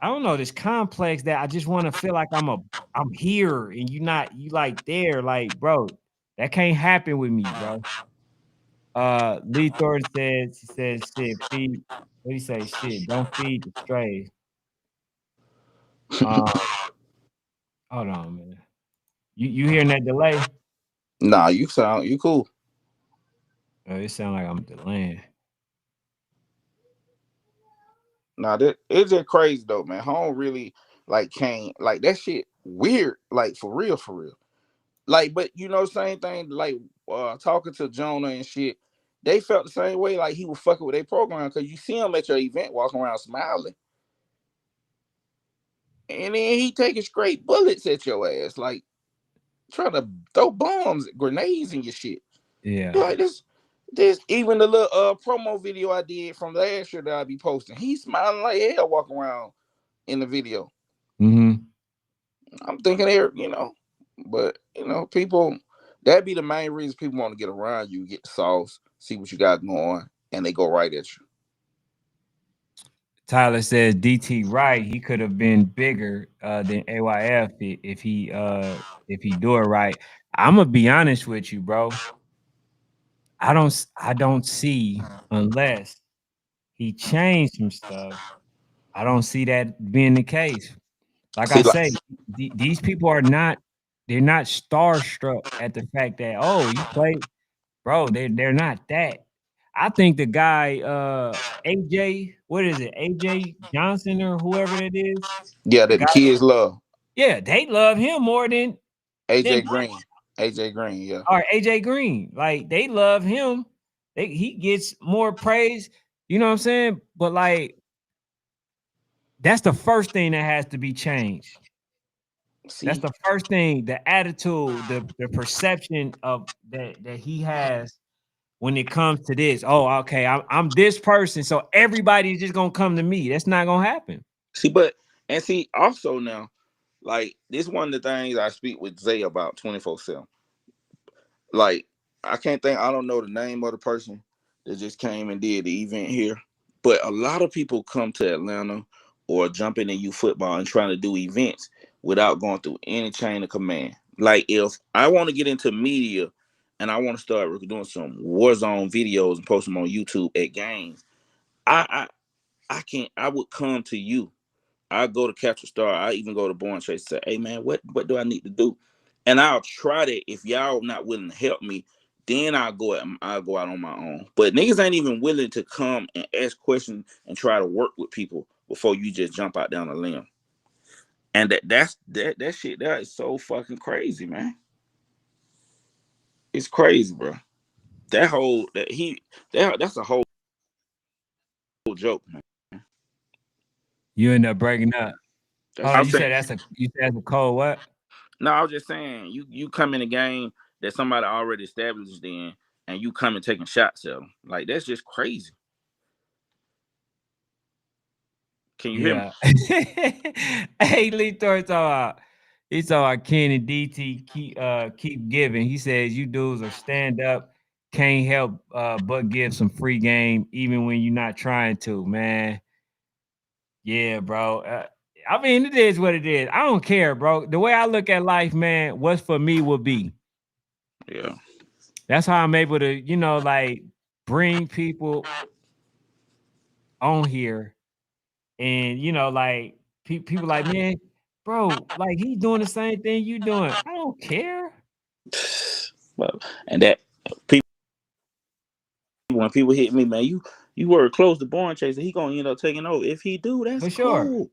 I don't know, this complex that I just want to feel like I'm here and you like there. Like, bro, that can't happen with me, bro. Lee Thornton says, shit, feed, what do you say? Shit, don't feed the strays. Uh, hold on, man. You hearing that delay? Nah, you cool. Oh, it sound like I'm delaying. Nah, that it's just crazy though, man. Home really like can't like that shit weird. Like for real, for real. Like, but same thing. Like talking to Jonah and shit, they felt the same way. Like he was fucking with their program because you see him at your event walking around smiling, and then he taking straight bullets at your ass, like trying to throw bombs, grenades in your shit. Yeah. You're like this even the little promo video I did from last year that I be posting. He's smiling like hell walking around in the video. Mm-hmm. I'm thinking there, but people that be the main reason people want to get around you, get the sauce, see what you got going, and they go right at you. Tyler says DT right. He could have been bigger than AYF if he do it right. I'm gonna be honest with you, bro. I don't see unless he changed some stuff. I don't see that being the case. Like I See, like, say, these people are not. They're not starstruck at the fact that you play, bro. They're not that. I think the guy AJ, what is it, AJ Johnson or whoever that is, yeah, the that the guy. kids love Yeah, they love him more than AJ Green, AJ Green, yeah. or AJ Green. Like they love him. He gets more praise. You know what I'm saying? But like that's the first thing that has to be changed. That's See, the first thing, the attitude, the perception of that he has when it comes to this. Oh, okay, I'm this person, so everybody's just gonna come to me. That's not gonna happen. but and see also now, like this one of the things I speak with Zay about 24/7. Like I don't know the name of the person that just came and did the event here, but a lot of people come to Atlanta or jumping in youth football and trying to do events without going through any chain of command. Like if I want to get into media, and I want to start doing some Warzone videos and post them on YouTube at games, I can't. I would come to you. I go to Catch a Star. I even go to Born Chase and say, "Hey man, what do I need to do?" And I'll try that. If y'all not willing to help me, then I'll go out on my own. But niggas ain't even willing to come and ask questions and try to work with people before you just jump out down a limb. And that shit that is so fucking crazy, man. It's crazy, bro. That's a whole joke, man. You end up breaking up. Oh, I'm saying, you said that's a cold what? no, I was just saying you come in a game that somebody already established in, and you come and taking shots at them. Like that's just crazy. Can you hear me? Yeah. Hey, Lee Thor he's talking about Ken and DT keep giving. He says you dudes are stand up, can't help but give some free game even when you're not trying to, man. Yeah, bro. I mean, it is what it is. I don't care, bro. The way I look at life, man, what's for me will be. Yeah. That's how I'm able to, like bring people on here and like people like, man, bro, like he's doing the same thing you doing. I don't care. Well, and that people when people hit me, man, you were close to Born Chaser, he gonna end up taking over. If he do, that's For sure. cool.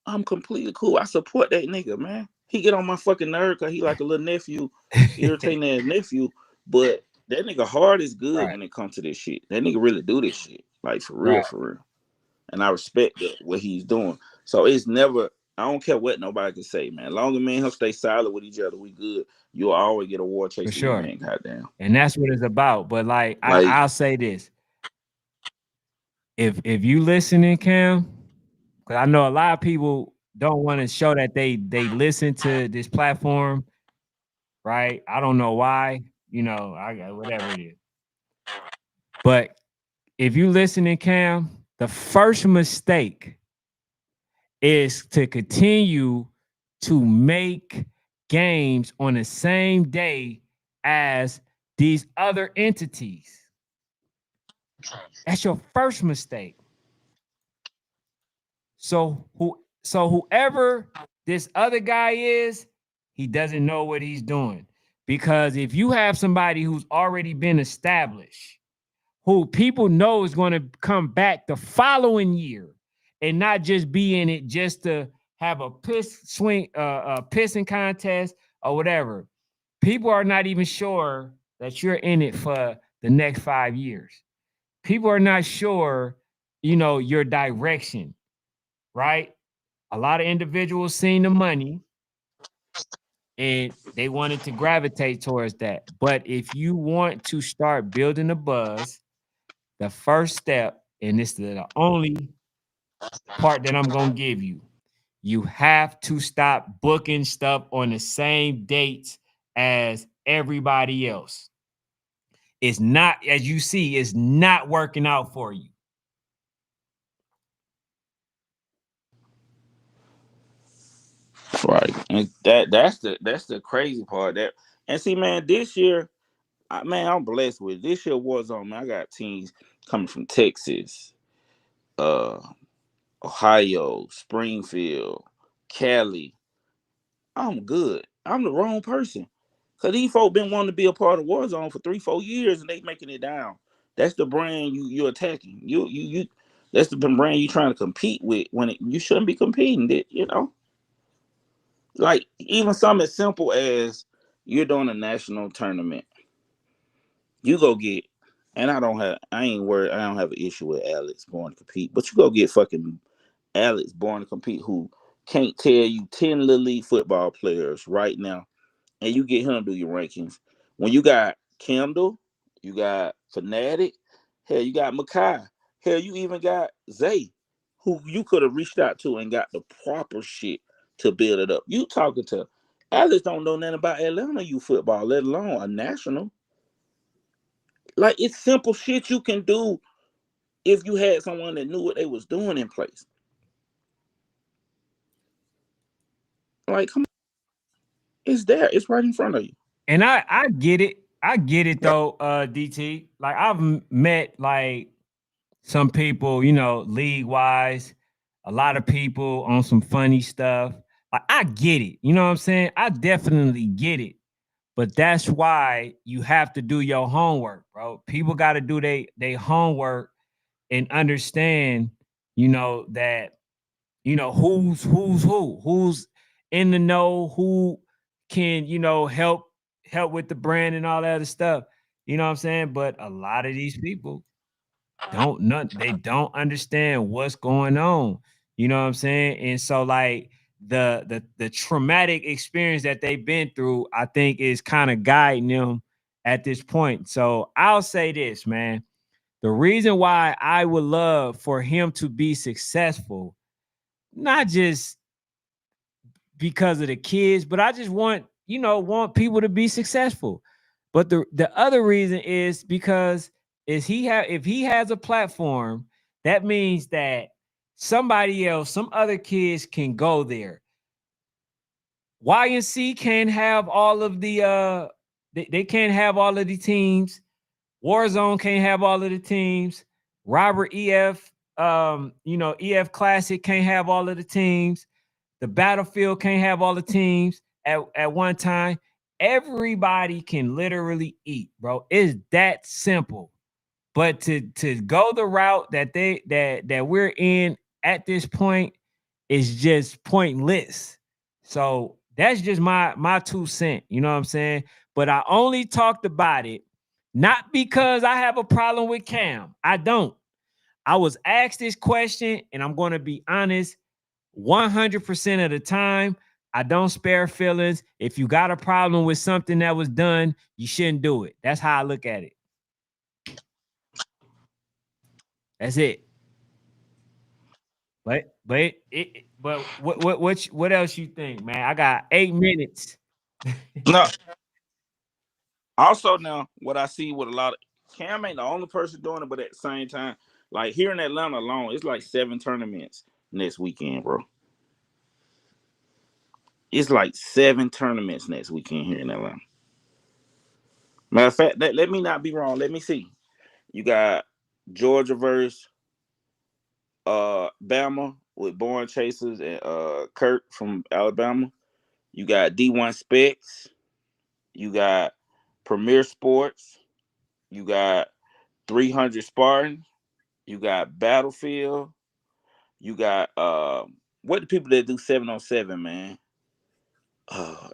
I'm completely cool. I support that nigga, man. He get on my fucking nerve because he like a little nephew, irritating ass nephew. But that nigga heart is good Right, when it comes to this shit. That nigga really do this shit. Like for real, right, for real. And I respect that what he's doing. So it's never. I don't care what nobody can say, man. Long as me and him stay silent with each other, we good. You'll always get a war for chase sure. event, goddamn. And that's what it's about. But like Like, I'll say this. If you listening, Cam, because I know a lot of people don't want to show that they listen to this platform, right? I don't know why, I got whatever it is. But if you listening, Cam, the first mistake is to continue to make games on the same day as these other entities. That's your first mistake. So whoever this other guy is, he doesn't know what he's doing. Because if you have somebody who's already been established, who people know is going to come back the following year and not just be in it just to have a pissing contest or whatever. People are not even sure that you're in it for the next 5 years. People are not sure, your direction, right? A lot of individuals seen the money and they wanted to gravitate towards that. But if you want to start building a buzz, the first step, and this is the only part that I'm going to give you, you have to stop booking stuff on the same dates as everybody else. It's not, as you see, it's not working out for you. right. And that's the crazy part. That and see, man, this year, man, I'm blessed with it. This year Warzone, man. I got teams coming from Texas, uh, Ohio, Springfield, Cali. I'm good. I'm the wrong person. Cause these folk been wanting to be a part of Warzone for 3-4 years and they making it down. That's the brand you're attacking. You that's the brand you trying to compete with when you shouldn't be competing. Like even something as simple as you're doing a national tournament. You go get, and I ain't worried. I don't have an issue with Alex going to compete, but you go get fucking Alex born to compete who can't tell you 10 little league football players right now, and you get him to do your rankings. When you got Kendall, you got Fanatic, hell, you got Makai, hell, you even got Zay, who you could have reached out to and got the proper shit to build it up. You talking to Alex don't know nothing about Atlanta you football, let alone a national. Like it's simple shit you can do if you had someone that knew what they was doing in place. Like, come on, it's there, it's right in front of you. And I get it. I get it though, DT. Like met like some people, league wise, a lot of people on some funny stuff. Like I get it. You know what I'm saying? I definitely get it. But that's why you have to do your homework, bro. People got to do they homework and understand, that who's in the know, who can, help with the brand and all that other stuff. You know what I'm saying? But a lot of these people they don't understand what's going on. You know what I'm saying? And so like the traumatic experience that they've been through, I think is kind of guiding them at this point. So I'll say this, man. The reason why I would love for him to be successful, not just because of the kids, but I just want people to be successful. But the other reason is because if he has a platform, that means that somebody else, some other kids can go there. YNC can't have all of they can't have all of the teams. Warzone can't have all of the teams. Robert EF, EF Classic can't have all of the teams. The Battlefield can't have all the teams at one time. Everybody can literally eat, bro. It's that simple. But to go the route that we're in at this point is just pointless. So that's just my 2 cents. You know what I'm saying? But I only talked about it not because I have a problem with Cam. I don't. I was asked this question, and I'm going to be honest. 100% of the time, I don't spare feelings. If you got a problem with something that was done, you shouldn't do it. That's how I look at it. That's it. But what else you think, man? I got 8 minutes. No. Also now, what I see with a lot of Cam ain't the only person doing it, but at the same time, like here in Atlanta alone, it's like 7 tournaments next weekend, bro. It's like 7 tournaments next weekend here in Atlanta. Matter of fact, let me not be wrong. Let me see. You got Georgia versus Bama with Born Chasers and Kurt from Alabama. You got D1 Specs. You got Premier Sports. You got 300 Spartan. You got Battlefield. You got what the people that do 7-on-7, man.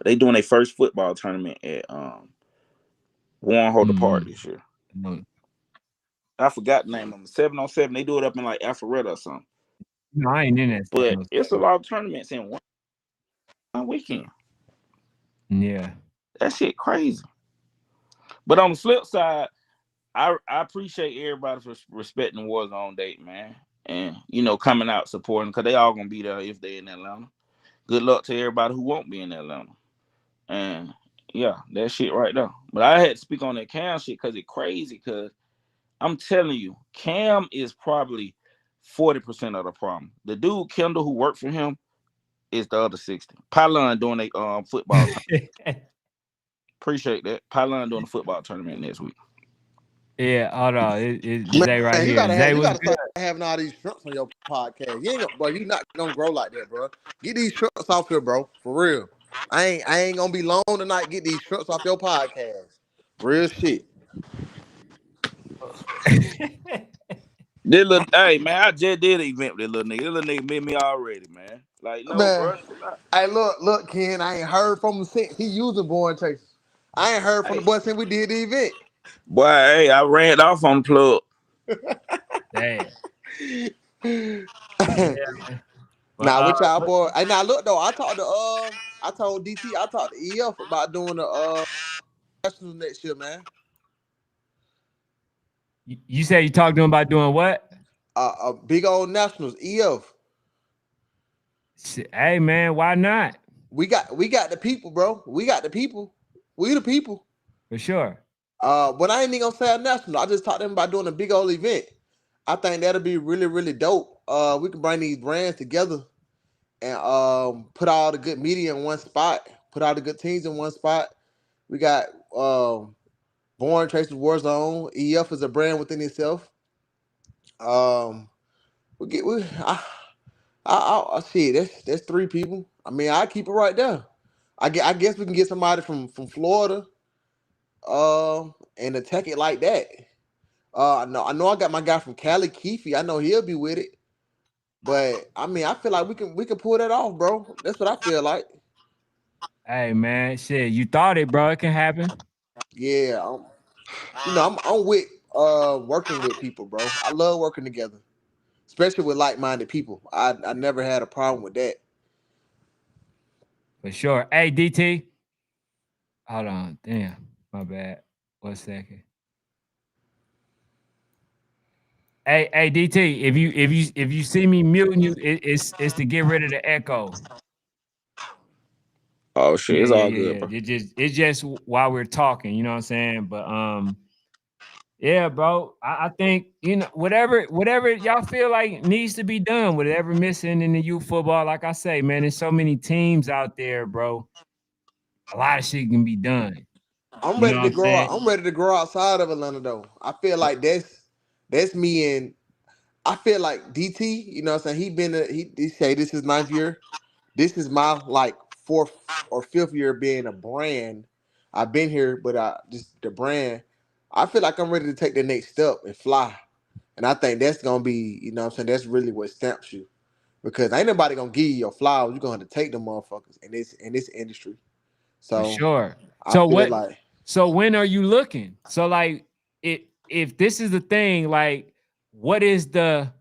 They doing their first football tournament at Warren Holder Park Mm. this year. No, I forgot the name of them. 7-on-7. They do it up in like Alpharetta or something. I ain't in that But it's a 707. lot of tournaments in one weekend. Yeah. That shit crazy. But on the flip side, I appreciate everybody for respecting Warzone date, man. And coming out supporting because they all gonna be there if they in Atlanta. Good luck to everybody who won't be in Atlanta. And yeah, that shit right there. But I had to speak on that Cam shit because it's crazy. Because I'm telling you, Cam is probably 40% of the problem. The dude Kendall who worked for him is the other 60. Pylon doing a football tournament. Appreciate that. Pylon doing a football tournament next week. Yeah, hold on. It's Zay right Man, here. Zay you was gotta good. start having all these shrimps on your podcast. You ain't gonna, bro. You not gonna grow like that, bro. Get these shrimps off here, bro. For real. I ain't gonna be long tonight. Get these shrimps off your podcast. Real shit. This little, hey man, I just did an event with this little nigga. This little nigga met me already, man. Like, no, Man, bro, chill out. hey, look, Ken. I ain't heard from him since he using Born Chasers. I ain't heard from the Hey, boy since we did the event. boy, hey, I ran off on the plug. Damn. Yeah, man. But Nah, with y'all boy. Hey, now look though. I told DT. I talked to EF about doing the nationals next year, man. you said you talked to him about doing what? A big old nationals. EF. Hey man, why not? We got the people, bro. We got the people. We the people. For sure. But I ain't even gonna say a national. I just talked to them about doing a big old event. I think that'll be really, really dope. We can bring these brands together and put all the good media in one spot, put all the good teams in one spot. We got Born Traces Warzone. EF is a brand within itself. We get we I see that's three people. I mean, I keep it right there. I guess we can get somebody from Florida, and attack it like that. I know I got my guy from Cali, Keefe. I know he'll be with it. But I mean, I feel like we can pull that off, bro. That's what I feel like. Hey man, shit, you thought it, bro. It can happen Yeah, I'm with working with people, bro. I love working together, especially with like-minded people. I never had a problem with that. for sure. Hey, DT, hold on. Damn, my bad. 1 second. Hey, DT, if you see me muting you, it's to get rid of the echo. Oh shit, Yeah, it's yeah, all yeah, good, yeah. bro. It's just while we're talking, you know what I'm saying? But yeah, bro. I think whatever y'all feel like needs to be done, whatever missing in the youth football. Like I say, man, there's so many teams out there, bro. A lot of shit can be done. I'm You know ready what to I'm grow. saying? I'm ready to grow outside of Atlanta, though. I feel like that's me, and I feel like DT. You know what I'm saying? He say this is ninth year. This is my like fourth or fifth year being a brand. I've been here, but I just the brand. I feel like I'm ready to take the next step and fly. And I think that's gonna be, you know what I'm saying, that's really what stamps you. Because ain't nobody gonna give you your flowers. You're gonna have to take them motherfuckers in this industry. For So sure. I So feel what? like So when are you looking? So like, if this is the thing, like, what is the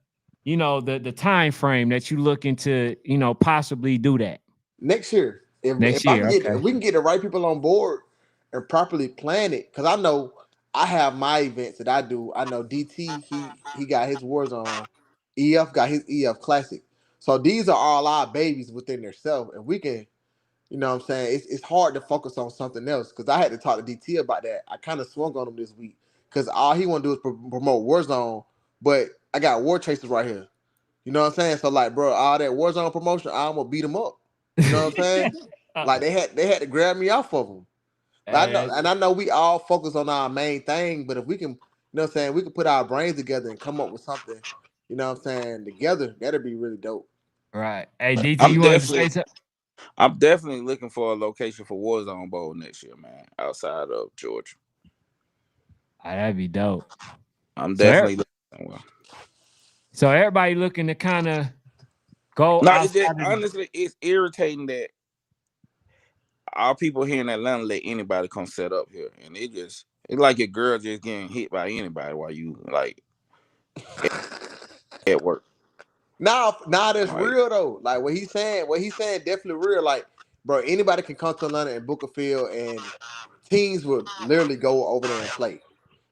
time frame that you looking to possibly do that next year, if next if I year? can get Okay, if we can get the right people on board and properly plan it, because I know I have my events that I do. I know DT he got his Warzone, EF got his EF Classic. So these are all our babies within themselves, and we can, you know what I'm saying, it's hard to focus on something else. Because I had to talk to DT about that. I kind of swung on him this week because all he want to do is promote Warzone, but I got War Chasers right here. You know what I'm saying? So like, bro, all that Warzone promotion, I'm gonna beat them up. You know what I'm saying? Like they had to grab me off of them. But Hey, I know we all focus on our main thing, but if we can, you know what I'm saying, we can put our brains together and come up with something, you know what I'm saying, together, that'd be really dope. right. Hey, DT, I'm you wanted to say definitely something? I'm definitely looking for a location for Warzone Bowl next year, man. Outside of Georgia, Oh, that'd be dope. I'm So, definitely looking somewhere. so everybody looking to kind of go No, it's outside just of the. honestly, it's irritating that our people here in Atlanta let anybody come set up here, and it's like your girl just getting hit by anybody while you like at work. Now that's Like, real though. Like what he's saying definitely real. Like, bro, anybody can come to Atlanta and book a field, and teams would literally go over there and play.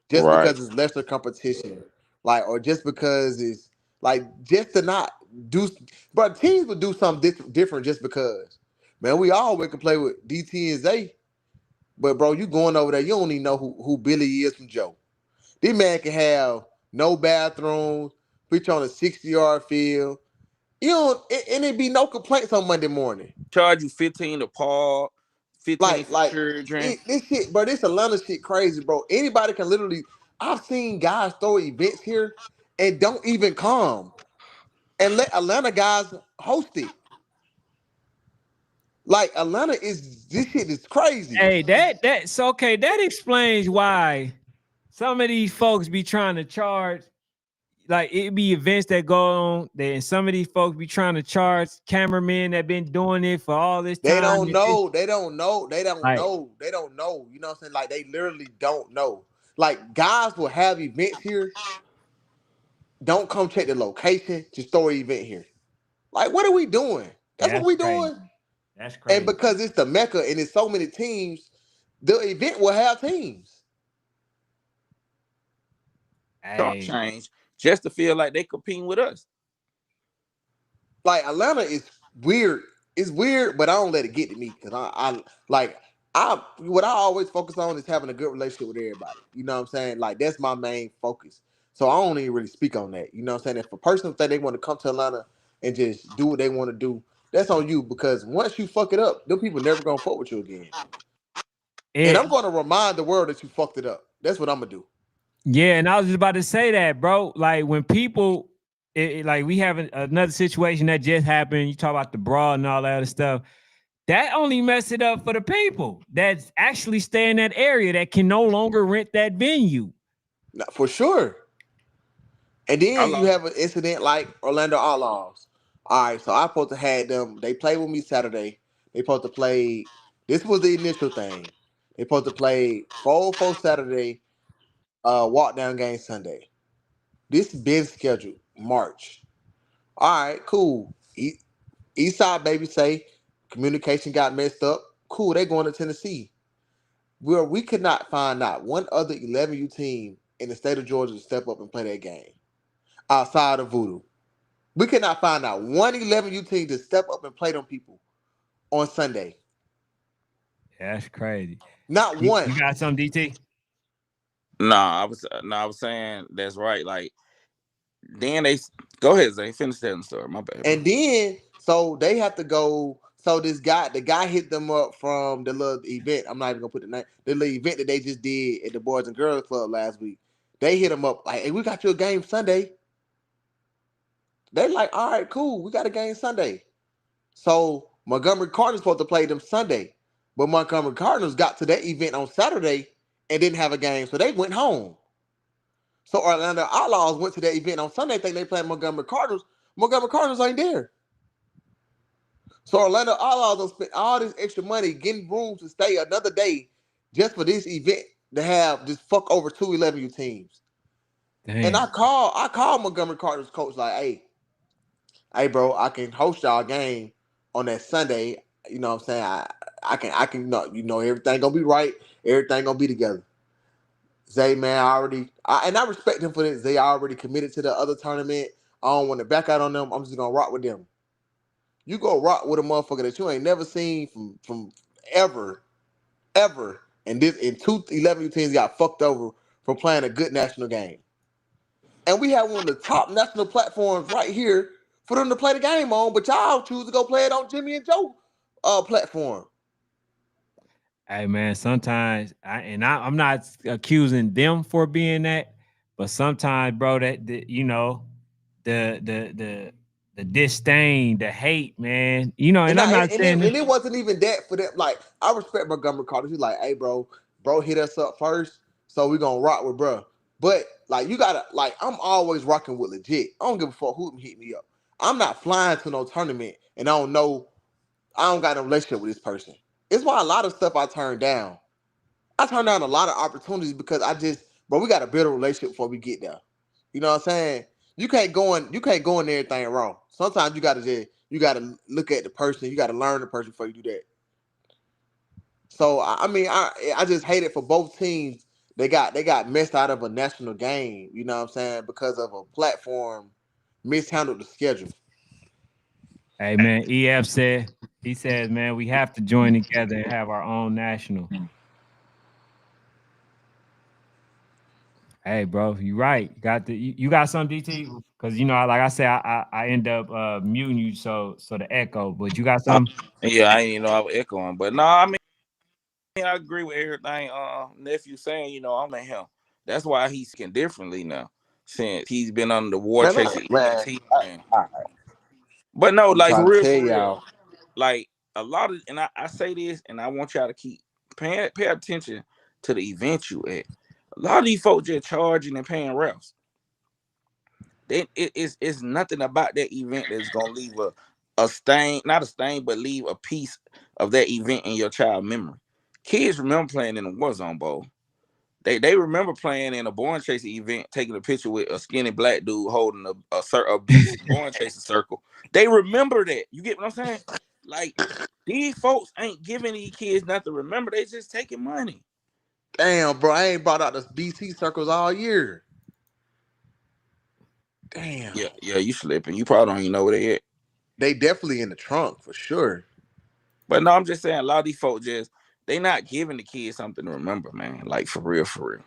Just right, because it's lesser competition, like, or just because it's like just to not do, but teams would do something different just because. Man, we always can play with DT and Zay, but bro, you going over there, you don't even know who Billy is from Joe. This man can have no bathrooms, pitch on a 60-yard field. You don't, and it be no complaints on Monday morning. charge you 15 to park, 15 Like, for children. this shit, bro. This Atlanta shit crazy, bro. Anybody can literally. I've seen guys throw events here and don't even come and let Atlanta guys host it. Like Atlanta is this shit is crazy. Hey, that's okay. That explains why some of these folks be trying to charge. Like it be events that go on, and some of these folks be trying to charge cameramen that been doing it for all this They time. don't know. They don't know. They don't Like, know. They don't know. You know what I'm saying? Like they literally don't know. Like guys will have events here. Don't come check the location. Just throw an event here. Like what are we doing? That's yeah, what that's we crazy. doing. That's And crazy. because it's the Mecca and it's so many teams, the event will have teams. Chart Hey, change just to feel like they competing with us. Like Atlanta is weird. It's weird, but I don't let it get to me because I like I what I always focus on is having a good relationship with everybody. You know what I'm saying? Like that's my main focus. So I don't even really speak on that. You know what I'm saying? If a person think they want to come to Atlanta and just do what they want to do, that's on you because once you fuck it up, them people never gonna fuck with you again. And I'm going to remind the world that you fucked it up. That's what I'm going to do. Yeah, and I was just about to say that, bro. Like when people, like we have another situation that just happened. You talk about the brawl and all that other stuff. That only mess it up for the people that actually stay in that area that can no longer rent that venue. For sure. And then you lost. have an incident like Orlando Outlaws. All right, so I supposed to had them. They played with me Saturday. They supposed to play. This was the initial thing. They supposed to play 4-4 Saturday, walk down game Sunday. This been scheduled March. All right, cool. Eastside baby say communication got messed up. Cool, they going to Tennessee. Where we could not find out one other 11U team in the state of Georgia to step up and play that game outside of Voodoo. We could not find out one 11U team to step up and play them people on Sunday. That's crazy. Not You one. got some DT? Nah, I was saying that's right. Like then they go ahead, Zay. Finish telling the story. My bad, bro. And then so they have to go. So the guy hit them up from the little event. I'm not even gonna put the name. The little event that they just did at the Boys and Girls Club last week. They hit them up like, "Hey, we got you a game Sunday." They like, "All right, cool. We got a game Sunday." So Montgomery Cardinals supposed to play them Sunday, but Montgomery Cardinals got to that event on Saturday and didn't have a game, so they went home. So Orlando Outlaws went to that event on Sunday, think they played Montgomery Cardinals. Montgomery Cardinals ain't there. So Orlando Outlaws will spend all this extra money getting rooms to stay another day just for this event to have just fuck over 2 11U teams. Damn. And I called Montgomery Cardinals coach like, hey, bro, I can host y'all game on that Sunday. You know what I'm saying? I can everything gonna be right. Everything gonna be together. Zay, man, I respect him for this. Zay already committed to the other tournament. I don't want to back out on them. I'm just gonna rock with them. You go rock with a motherfucker that you ain't never seen from ever, ever. And 2 11 teams got fucked over for playing a good national game. And we have one of the top national platforms right here for them to play the game on, but y'all choose to go play it on Jimmy and Joe platform. Hey man, sometimes I'm not accusing them for being that, but sometimes, bro, that the disdain, the hate, man. And I'm not saying And it wasn't even that for them. Like, I respect Montgomery Carter. He's like, hey, bro hit us up first, so we gonna rock with bro. But like, you gotta I'm always rocking with legit. I don't give a fuck who hit me up. I'm not flying to no tournament and I don't got no relationship with this person. It's why a lot of stuff I turned down. I turned down a lot of opportunities because we got a better relationship before we get there. You know what I'm saying? You can't go in everything wrong. Sometimes you gotta look at the person, you gotta learn the person before you do that. So I just hate it for both teams. They got messed out of a national game, you know what I'm saying, because of a platform mishandled the schedule. hey man, he says, man, we have to join together and have our own national. Hey, bro, you right. You got some DT because like I said, I end up muting you so the echo. But you got some. Yeah, I ain't I was echoing, but no, I mean I agree with everything nephew saying. I'm at him. That's why he's speaking differently now, since he's been under the war chasing Man, team. But no, I'm like trying to for tell real, y'all. like a lot of, and I say this, and I want y'all to keep pay attention to the event you at. A lot of these folks just charging and paying refs. It's nothing about that event that's gonna leave a stain, not a stain, but leave a piece of that event in your child memory. Kids remember playing in the Warzone Bowl. They remember playing in a born chasing event, taking a picture with a skinny black dude holding a BC born chasing circle. They remember that. You get what I'm saying? Like, these folks ain't giving these kids nothing to remember. They just taking money. Damn, bro, I ain't brought out the BC circles all year. Damn. Yeah, you slipping. You probably don't even know where they at. They definitely in the trunk for sure. But no, I'm just saying a lot of these folks they not giving the kids something to remember, man. Like for real, for real.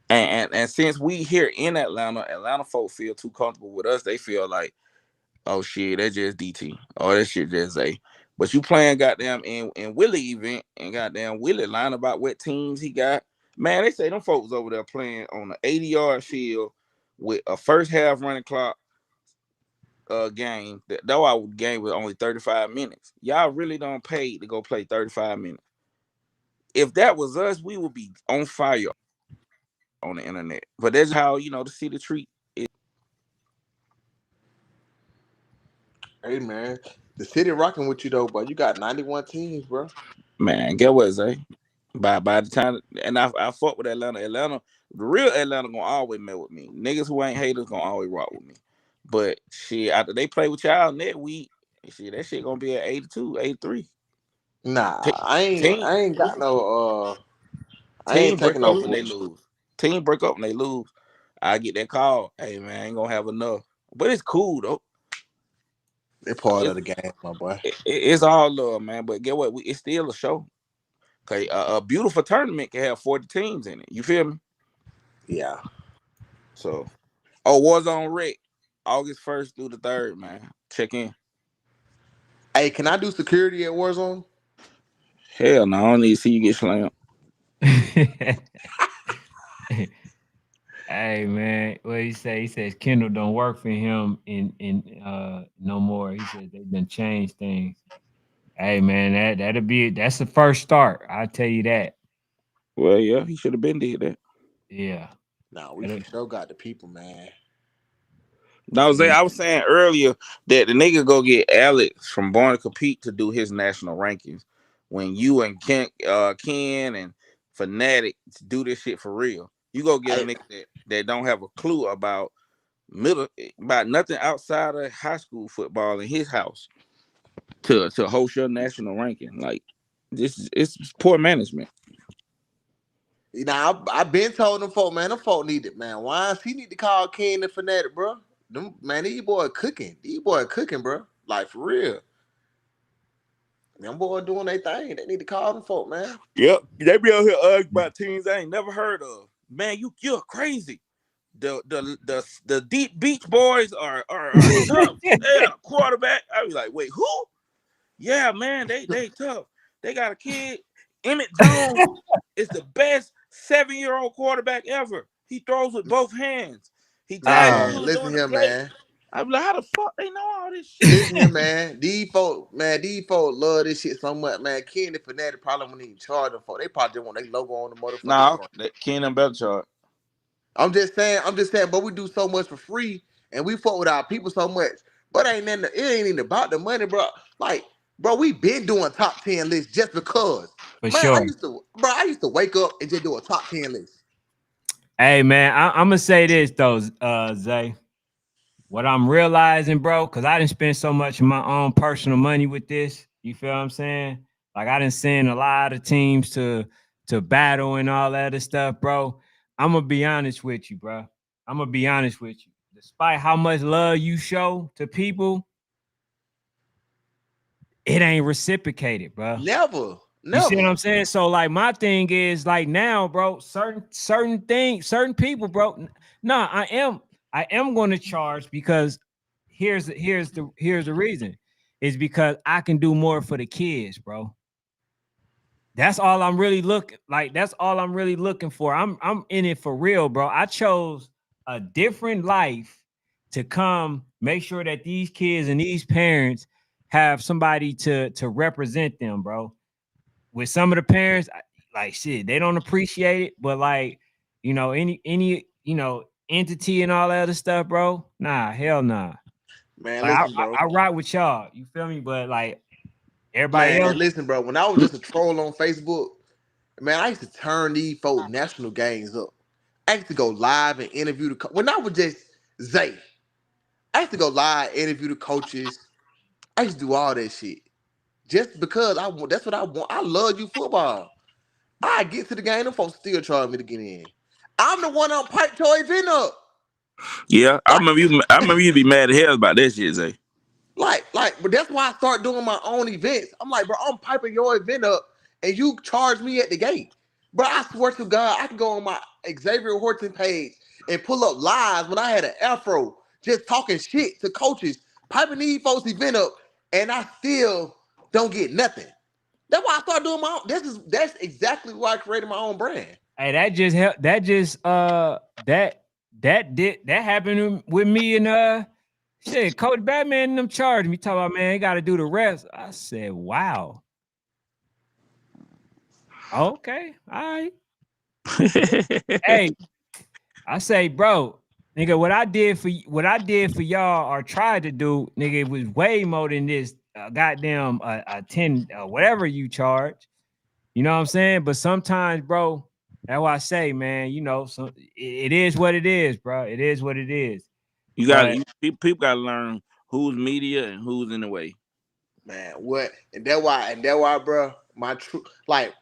And since we here in Atlanta folks feel too comfortable with us. They feel like, oh shit, that's just DT. Oh, that shit just But you playing goddamn in Willie event and goddamn Willie lying about what teams he got. Man, they say them folks over there playing on an 80-yard field with a first half running clock game. Though our game was only 35 minutes. Y'all really don't pay to go play 35 minutes. If that was us, we would be on fire on the internet. But that's how, the city treat it. Hey man, the city rocking with you though, but you got 91 teams, bro. Man, get what, Zay? By the time, and I fuck with Atlanta. Atlanta, the real Atlanta gonna always mess with me. Niggas who ain't haters gonna always rock with me. But shit, after they play with y'all next week, shit, that shit gonna be at 82, 83. Nah, Te- team, I ain't got no I ain't team taking break no up and they bullshit. lose. Team break up and they lose. I get that call. Hey man, I ain't gonna have enough. But it's cool though. They're part of It's the game, my boy. it's all love, man. But get what? It's still a show. Okay, a beautiful tournament can have 40 teams in it. You feel me? Yeah. So, Warzone Rec, August 1st through the 3rd, man. Check in. Hey, can I do security at Warzone? Hell no, I don't need to see you get slammed. Hey man, what he say? He says Kindle don't work for him in no more. He said they done changed things. Hey man, that's the first start. I'll tell you that. Well, yeah, he should have been did that. Yeah. Nah, we for That'll- sure got the people, man. Now, Zay, yeah. I was saying earlier that the nigga go get Alex from Born to Compete to do his national rankings. When you and Ken and Fanatic do this shit for real, you go get a Hey, nigga that don't have a clue about nothing outside of high school football in his house to host your national ranking. Like it's poor management. you know, I been told them folk, man, them folk need it, man. Why he need to call King the Fanatic, bro? Them, man, these boy cooking. These boy cooking, bro. Like for real. Them boy doing their thing. They need to call them folk, man. Yep, they be out here arguing about teams I ain't never heard of. Man, you're crazy. The Deep Beach Boys are tough. They got a quarterback. I was like, wait, who? Yeah, man, they tough. They got a kid. Emmett Jones is the best 7-year-old quarterback ever. He throws with both hands. He tagged Man, dude listen during the here, play. man. I'm like, how the fuck they know all this shit? Listen here, man. These folk love this shit so much, man. King the Fanatic probably won't even charge them for. They probably just want their logo on the motherfucking Nah, front. that Keenan Belchard. I'm just saying, but we do so much for free and we fuck with our people so much. But it ain't even about the money, bro. Like, bro, we been doing top 10 lists just because. For Man, sure. I used to wake up and just do a top 10 list. Hey man, I'm gonna say this though, Zay. What I'm realizing, bro, because I didn't spend so much of my own personal money with this. You feel what I'm saying? Like I didn't send a lot of teams to battle and all that other stuff, bro. I'm gonna be honest with you, bro. I'm gonna be honest with you. Despite how much love you show to people, it ain't reciprocated, bro. Never. You see what Never. I'm saying? So like my thing is like now, bro, certain things, certain people, bro. Nah, I am going to charge because here's the reason. Is because I can do more for the kids, bro. That's all I'm really looking like. That's all I'm really looking for. I'm in it for real, bro. I chose a different life to come make sure that these kids and these parents have somebody to represent them, bro. With some of the parents, like shit, they don't appreciate it, but like, any entity and all that other stuff, bro. Nah, hell nah. Man, Like listen, bro. I ride with y'all. You feel me? But like everybody else, Man, listen, bro. When I was just a troll on Facebook, man, I used to turn these folk national games up. I used to go live and interview when I was just Zay. I used to go live, interview the coaches. I used to do all that shit. Just because I want that's what I want. I love you football. I get to the game, them folks still trying me to get in. I'm the one on pipe your event up. Yeah, I Like, remember you. I remember you be mad as hell about that shit, Zay. but that's why I start doing my own events. I'm like, bro, I'm piping your event up and you charge me at the gate. Bro, I swear to God, I can go on my Xavier Horton page and pull up lives when I had an afro, just talking shit to coaches, piping these folks event up, and I still don't get nothing. That's why I started doing my own. That's exactly why I created my own brand. Hey, that just helped. That happened with me and shit. Coach Batman and them charged me. Talking about, man, he got to do the rest. I said, wow. Okay, all right. Hey, I say, bro, nigga, what I did for y'all or tried to do, nigga, it was way more than this goddamn 10 whatever you charge. You know what I'm saying? But sometimes, bro, that's why I say, man, you know, it is what it is, bro. It is what it is. People got to learn who's media and who's in the way. Man, what? And that why, bro, my true, like,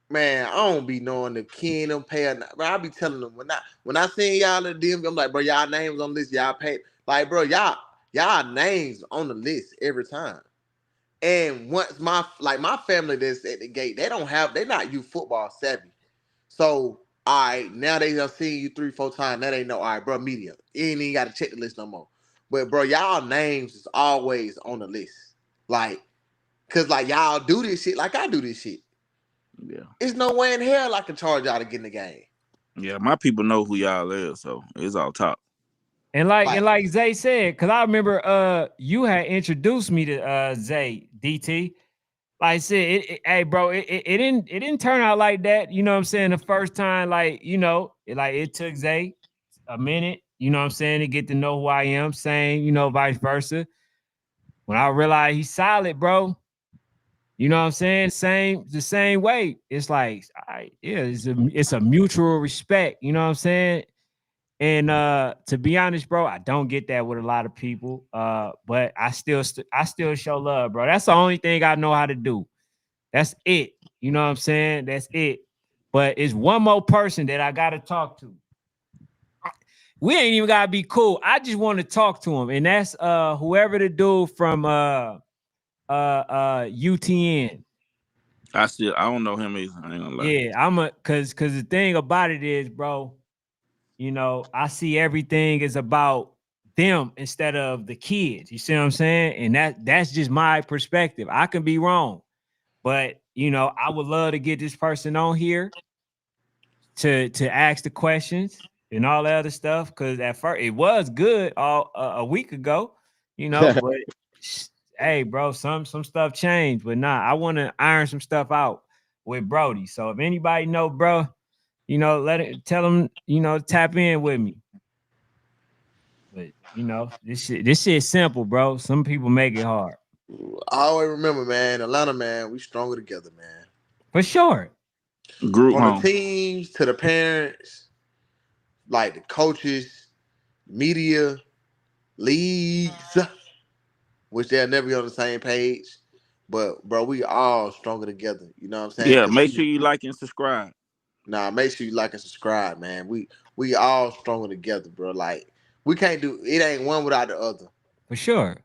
man, I don't be knowing the kid them pay or not. Bro, I be telling them when I send y'all the DM, I'm like, bro, y'all names on the list, y'all pay. Like, bro, y'all names on the list every time. And once my family that's at the gate, they're not you football savvy. So, all right, now they done seen you 3-4 times. Now they know, all right, bro, media. You ain't even got to check the list no more. But, bro, y'all names is always on the list. Like, because, like, y'all do this shit like I do this shit. Yeah. There's no way in hell I can charge y'all to get in the game. Yeah, my people know who y'all is, so it's all top. And like Zay said, because I remember you had introduced me to Zay DT. Like I said, hey bro, it didn't turn out like that. You know what I'm saying? The first time, like, you know, it took Zay a minute, you know what I'm saying, to get to know who I am, same, you know, vice versa. When I realized he's solid, bro, you know what I'm saying? The same way. It's like, all right, yeah, it's a mutual respect, you know what I'm saying? And to be honest, bro, I don't get that with a lot of people. But I still show love, bro. That's the only thing I know how to do. That's it. You know what I'm saying? That's it. But it's one more person that I gotta talk to. We ain't even gotta be cool. I just want to talk to him, and that's whoever the dude from UTN. I don't know him either. I ain't gonna lie. Yeah, cause the thing about it is, bro, you know, I see everything is about them instead of the kids. You see what I'm saying? And that's just my perspective. I can be wrong, but you know, I would love to get this person on here to ask the questions and all that other stuff. Because at first it was good a week ago, you know, but hey, bro, some stuff changed. But nah, I want to iron some stuff out with Brody. So if anybody know, bro, you know, tell them, you know, tap in with me. But you know, this shit is simple, bro. Some people make it hard. I always remember, man, Atlanta, man, we stronger together, man. For sure. Group From home. the teams to the parents, like the coaches, media, leagues, which they'll never be on the same page. But bro, we all stronger together. You know what I'm saying? Yeah, make sure you like and subscribe. Nah, make sure you like and subscribe, man. We all stronger together, bro. Like we can't do it. Ain't one without the other. For sure.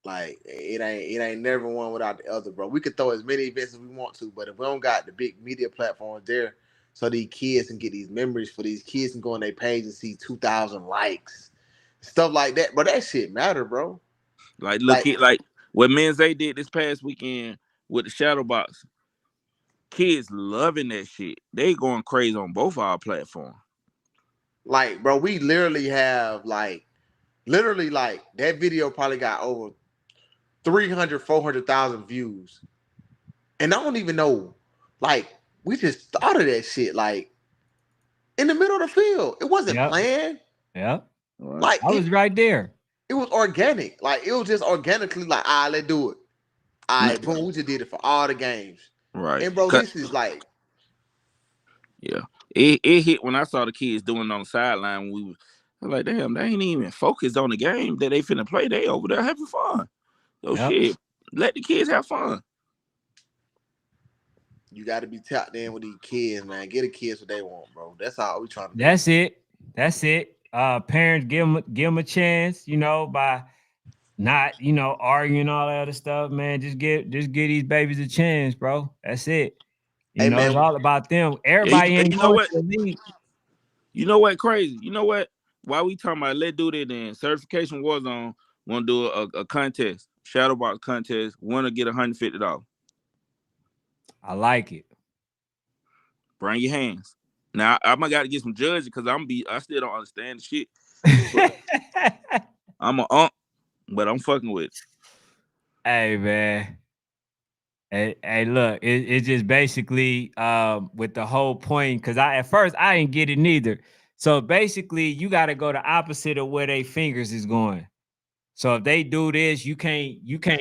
Like it ain't never one without the other, bro. We could throw as many events as we want to, but if we don't got the big media platforms there, so these kids can get these memories for these kids can go on their page and see 2,000 likes, stuff like that. But that shit matter, bro. Like look at like what me and Zay did this past weekend with the shadow box. Kids loving that shit. They going crazy on both our platforms. Like, bro, we literally have like that video probably got over 300, 400,000 views. And I don't even know, like, we just thought of that shit, like, in the middle of the field. It wasn't planned. Yeah. Like, I was right there. It was organic. Like, it was just organically like, all right, let's do it. All right, boom, we just did it for all the games. Right. And, bro, this is like. Yeah. It hit when I saw the kids doing it on the sideline. I was like, damn, they ain't even focused on the game that they finna play. They over there having fun. So shit, let the kids have fun. You got to be tapped in with these kids, man. Get the kids what they want, bro. That's all we trying to do. That's it. Parents give them a chance, you know, by not, you know, arguing all that other stuff, man. Just give these babies a chance, bro. That's it. You know, man, it's all about them. Everybody ain't going to the league. You know what? Crazy. You know what? While we talking about let's do that, then Certification Warzone want to do a contest. shadow box contest. Winner get $150. I like it. Bring your hands. Now I might got to get some judges because I still don't understand the shit. But I'm a but I'm fucking with it. Hey man. Hey, look, it's just basically with the whole point, because at first I didn't get it neither. So basically, you got to go the opposite of where their fingers is going. So if they do this, you can't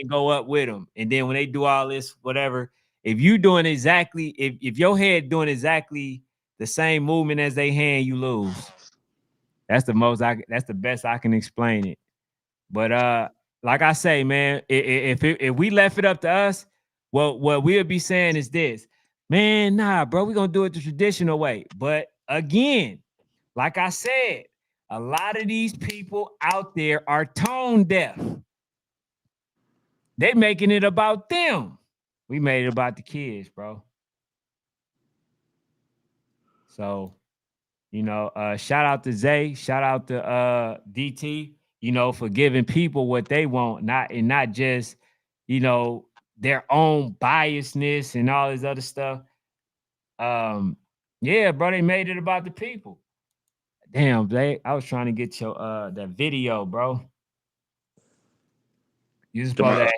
go up with them. And then when they do all this, whatever, if you doing exactly, if your head doing exactly the same movement as they hand, you lose. That's the best I can explain it. But like I say, man, if we left it up to us, what we'll be saying is this, man, nah, bro, we're gonna do it the traditional way. But again, like I said, a lot of these people out there are tone deaf. They making it about them. We made it about the kids, bro. So, shout out to Zay, shout out to DT, for giving people what they want, not just, their own biasness and all this other stuff. Yeah, bro, they made it about the people. Damn, Zay, I was trying to get your that video, bro. You supposed to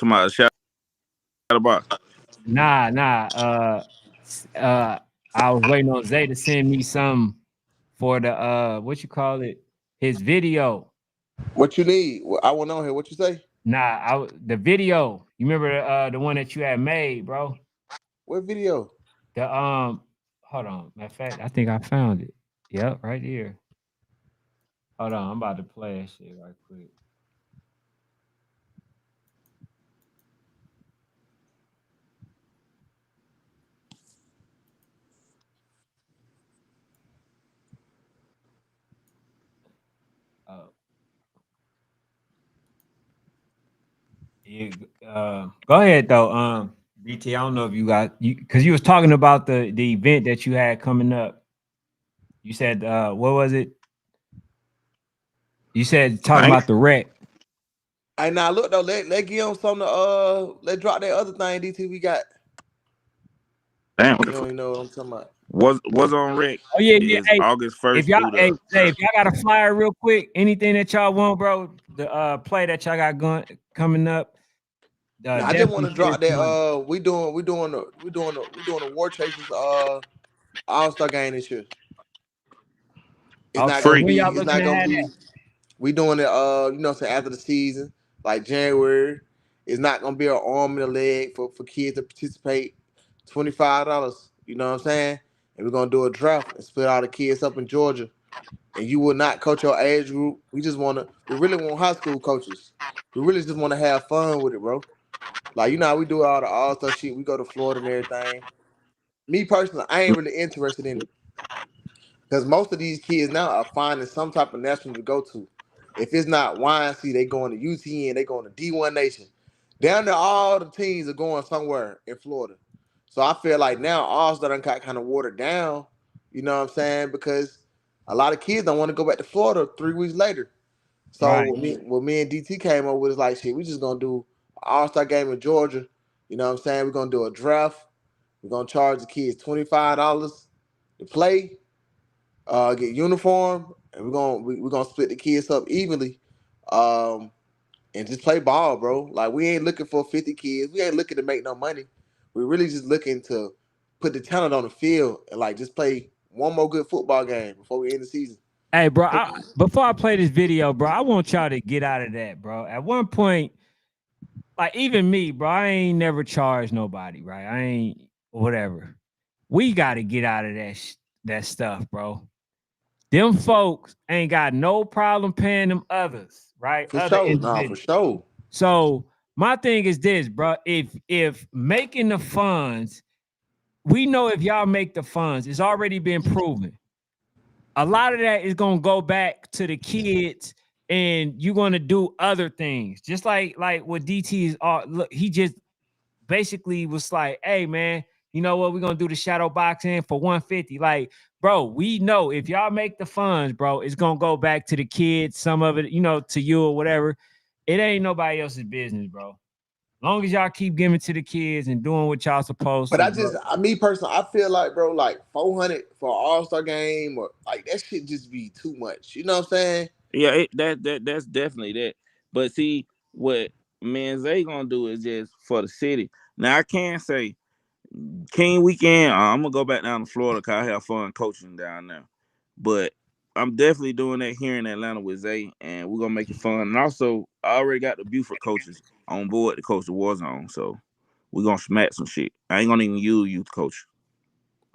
To my shadow box. Nah. I was waiting on Zay to send me some for the what you call it, his video. What you need? I went on here. What you say? Nah, the video. You remember the one that you had made, bro? What video? The hold on. Matter of fact, I think I found it. Yep, right here. Hold on, I'm about to play that shit right quick. Go ahead though. BT, I don't know if you got because you was talking about the event that you had coming up. You said what was it? You said talking about the wreck. Hey, now look though, let give them something to let's drop that other thing DT we got. Damn, you don't even know what I'm talking about. Was on rec. Oh yeah. Hey, August 1st. If y'all got a flyer real quick, anything that y'all want, bro, the play that y'all got coming up. I just want to drop that. We doing the War Chasers All-Star game this year. It's not gonna be. It's not gonna be. We doing it. After the season, like January. It's not gonna be an arm and a leg for kids to participate. $25. You know what I'm saying? And we're gonna do a draft and split all the kids up in Georgia. And you will not coach your age group. We really want high school coaches. We really just want to have fun with it, bro. Like, how we do all the all-star shit. We go to Florida and everything. Me personally, I ain't really interested in it. Because most of these kids now are finding some type of national to go to. If it's not YNC, they going to UTN, they going to D1 Nation. Down there, all the teams are going somewhere in Florida. So I feel like now All-Star done got kind of watered down, you know what I'm saying? Because a lot of kids don't want to go back to Florida 3 weeks later. So what me and DT came up with is like, shit, we just going to do an All-Star game in Georgia. You know what I'm saying? We're going to do a draft. We're going to charge the kids $25 to play. Get uniform, and we're gonna split the kids up evenly, and just play ball, bro. Like, we ain't looking for 50 kids. We ain't looking to make no money. We're really just looking to put the talent on the field and like just play one more good football game before we end the season. Hey, bro, before I play this video, bro, I want y'all to get out of that, bro. At one point, like even me, bro, I ain't never charged nobody, right? I ain't whatever. We got to get out of that stuff, bro. Them folks ain't got no problem paying them others, right? For sure. So my thing is this, bro. If making the funds, we know if y'all make the funds, it's already been proven. A lot of that is gonna go back to the kids, and you're gonna do other things. Just like what DT is. Look, he just basically was like, "Hey, man, you know what? We're gonna do the shadow boxing for 150." Like, bro, we know if y'all make the funds, bro, it's gonna go back to the kids. Some of it, to you or whatever. it ain't nobody else's business, bro. Long as y'all keep giving to the kids and doing what y'all supposed But to, bro. me personally, I feel like, bro, like 400 for an All-Star game, or like that shit just be too much. You know what I'm saying? Yeah, that's definitely that. But see, what man Zay gonna do is just for the city. Now I can say King Weekend. I'm gonna go back down to Florida because I have fun coaching down there. But I'm definitely doing that here in Atlanta with Zay, and we're gonna make it fun. And also, I already got the Buford coaches on board to coach the war zone, so we're gonna smack some shit. I ain't gonna even use youth coach.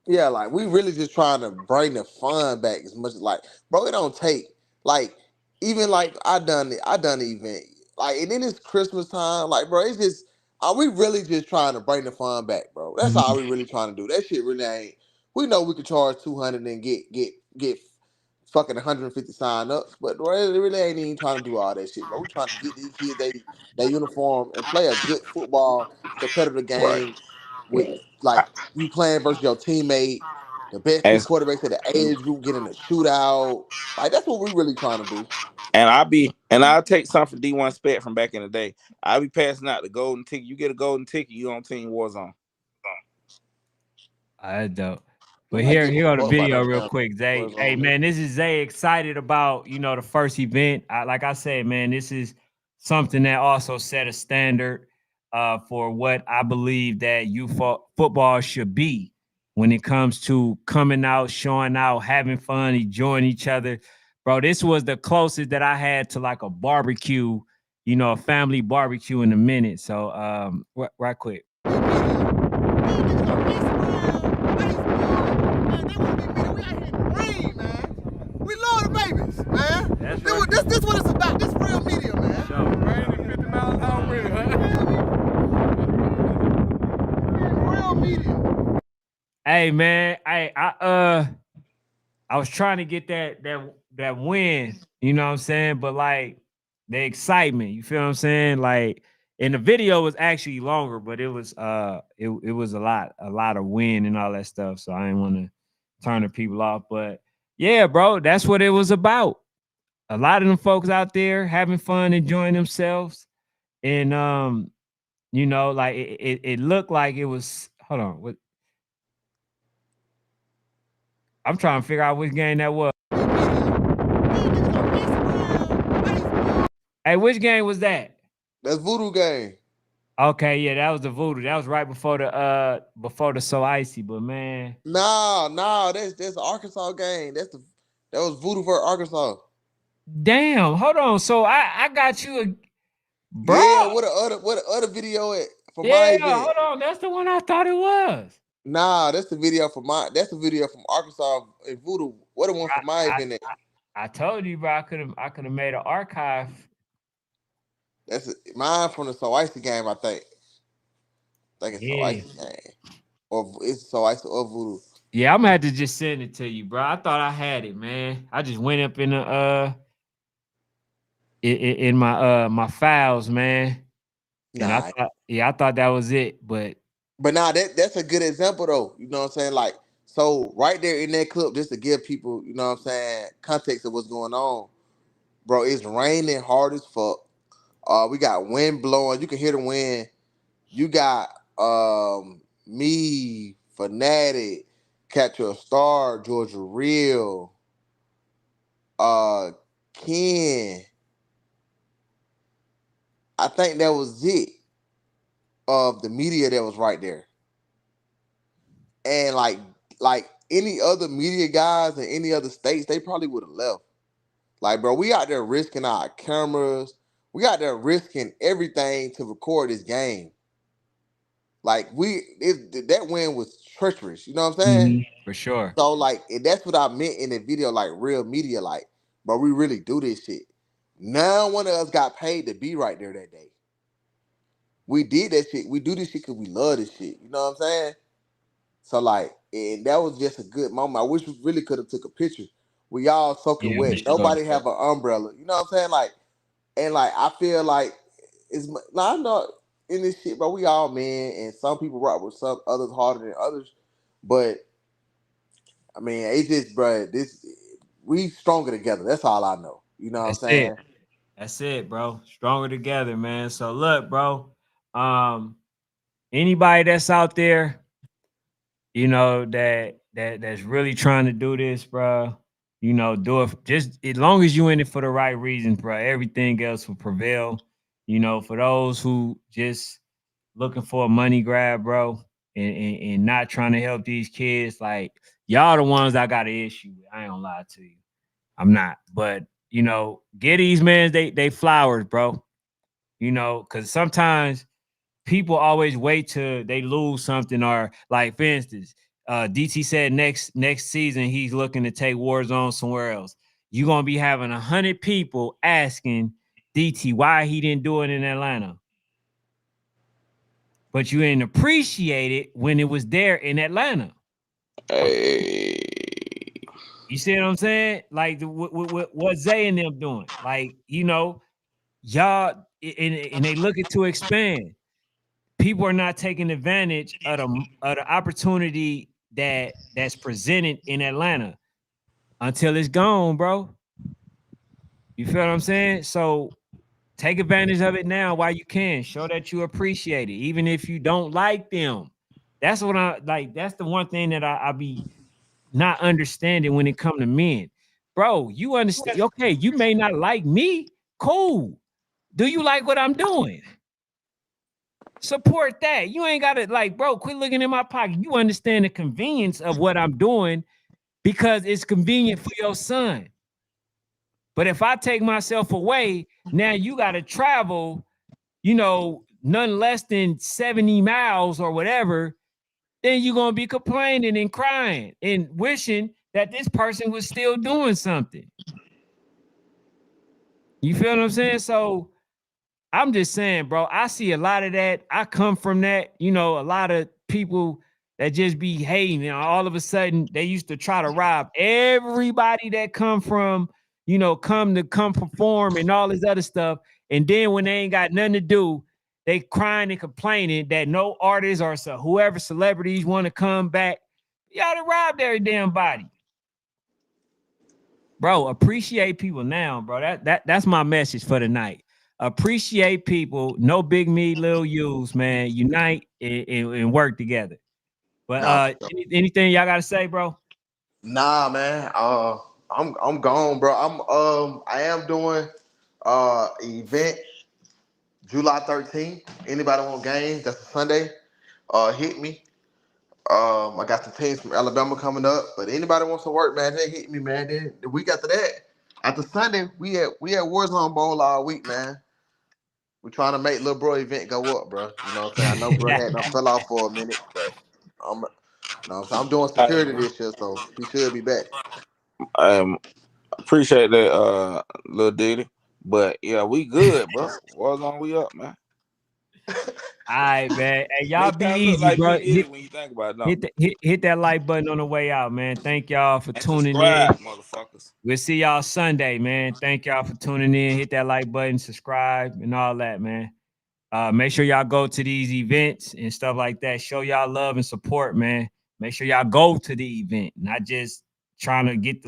Yeah, like we really just trying to bring the fun back as much as like, bro, it don't take like even like I done the event. Like and then it's Christmas time, like bro, it's just are we really just trying to bring the fun back, bro? That's all we really trying to do. That shit really ain't we know we could charge 200 and get fucking 150 sign ups, but bro, it really ain't even trying to do all that shit, bro. We trying to get these kids they uniform and play a good football competitive Right. game with like you playing versus your teammate, the best two As quarterbacks at the age group getting a shootout. Like that's what we really trying to do. I'll take some from D1 Spec from back in the day. I'll be passing out the golden ticket. You get a golden ticket, you on Team Warzone. I dope. I But might here, get here on the fucked by video that real damn quick, Zay. Hey Warzone nigga. man, this is Zay excited about, the first event. Like I said, man, this is something that also set a standard for what I believe that football should be when it comes to coming out, showing out, having fun, enjoying each other. Bro, this was the closest that I had to like a barbecue, a family barbecue in a minute. So right quick. We love the babies, man. That's right. This what it's about. This real media, man. Sure. Raining 50 miles an hour with it, huh? Real media. Hey man, I was trying to get that win, you know what I'm saying? But like the excitement, you feel what I'm saying? Like and the video was actually longer, but it was it was a lot of win and all that stuff. So I didn't want to turn the people off. But yeah, bro, that's what it was about. A lot of them folks out there having fun, enjoying themselves. And like it looked like it was hold on, what I'm trying to figure out which game that was. Hey, which game was that? That's voodoo game. Okay, yeah, that was the voodoo. That was right before the so icy, but man. No, that's Arkansas game. That was voodoo for Arkansas. Damn, hold on. So I got you bro. Yeah, what the other video at for my Yeah, event? hold on. That's the one I thought it was. Nah, that's the video from Arkansas and voodoo. What the one for my I, event at? I told you, bro, I could have made an archive. That's mine from the So Icy game, I think. I think it's So Yeah. Icy game. Or it's So Icy or voodoo. Yeah, I'm gonna have to just send it to you, bro. I thought I had it, man. I just went up in the in my files, man. And Nah. I thought that was it, but But nah, that's a good example though. You know what I'm saying? Like, so right there in that clip, just to give people, you know what I'm saying, context of what's going on, bro, it's raining hard as fuck. We got wind blowing. You can hear the wind. You got me, Fanatic, Catcher a Star, Georgia Real, Ken. I think that was it of the media that was right there. And like any other media guys in any other states, they probably would have left. Like, bro, we out there risking our cameras. We out there risking everything to record this game. Like that win was treacherous. You know what I'm saying? for sure. So like, and that's what I meant in the video. Like real media. Like, bro, we really do this shit. None one of us got paid to be right there that day. We did that shit. We do this shit because we love this shit. You know what I'm saying? So like, and that was just a good moment. I wish we really could have took a picture. We all soaking Yeah, for wet. sure. Nobody have an umbrella. You know what I'm saying? Like, and like I feel like now I know in this shit, but we all men, and some people rock with some others harder than others. But I mean, it's just, bro, this we stronger together. That's all I know. You know what I'm That's it. saying? That's it, bro. Stronger together, man. So look, bro. Anybody that's out there, that's really trying to do this, bro. Do it just as long as you in it for the right reasons, bro. Everything else will prevail. For those who just looking for a money grab, bro, and not trying to help these kids, like y'all the ones I got an issue with. I ain't gonna lie to you. I'm not. But get these men they flowers, bro. Because sometimes people always wait till they lose something, or like for instance, DT said next season he's looking to take Warzone somewhere else. You're gonna be having 100 people asking DT why he didn't do it in Atlanta. But you didn't appreciate it when it was there in Atlanta. Hey. You see what I'm saying? Like what Zay and them doing. Like, y'all, and they looking to expand. People are not taking advantage of the opportunity that's presented in Atlanta until it's gone, bro. You feel what I'm saying? So take advantage of it now while you can. Show that you appreciate it, even if you don't like them. That's what I like. That's the one thing that I be not understanding when it come to men. Bro, you understand? Okay, you may not like me. Cool. Do you like what I'm doing? Support that. You ain't got to bro, quit looking in my pocket. You understand the convenience of what I'm doing because it's convenient for your son. But if I take myself away, now you got to travel, none less than 70 miles or whatever, then you're going to be complaining and crying and wishing that this person was still doing something. You feel what I'm saying? So I'm just saying, bro, I see a lot of that. I come from that, a lot of people that just be hating, and all of a sudden they used to try to rob everybody that come from, come perform and all this other stuff. And then when they ain't got nothing to do, they crying and complaining that no artists or whoever celebrities want to come back. Y'all to rob every damn body. Bro, appreciate people now, bro. That's my message for the night. Appreciate people. No big me, little yous, man. Unite and work together. But anything y'all gotta say, bro? Nah, man. I'm gone, bro. I am doing event July 13th. Anybody want games? That's a Sunday. Hit me. I got some teams from Alabama coming up, but anybody wants to work, man, they hit me, man. Then the week after that, after Sunday, we had Warzone Bowl all week, man. We're trying to make little bro event go up, bro. You know what I'm saying? I know bro had done fell off for a minute, but I'm doing security this year, so he should be back. Appreciate that, little Diddy. But yeah, we good, bro. Warzone, we up, man. All right, man. Hey, y'all be easy, like bro. when you think about it. Hit that like button on the way out, man. Thank y'all for tuning subscribe, in. Motherfuckers. We'll see y'all Sunday, man. Thank y'all for tuning in. Hit that like button, subscribe, and all that, man. Make sure y'all go to these events and stuff like that. Show y'all love and support, man. Make sure y'all go to the event, not just trying to get the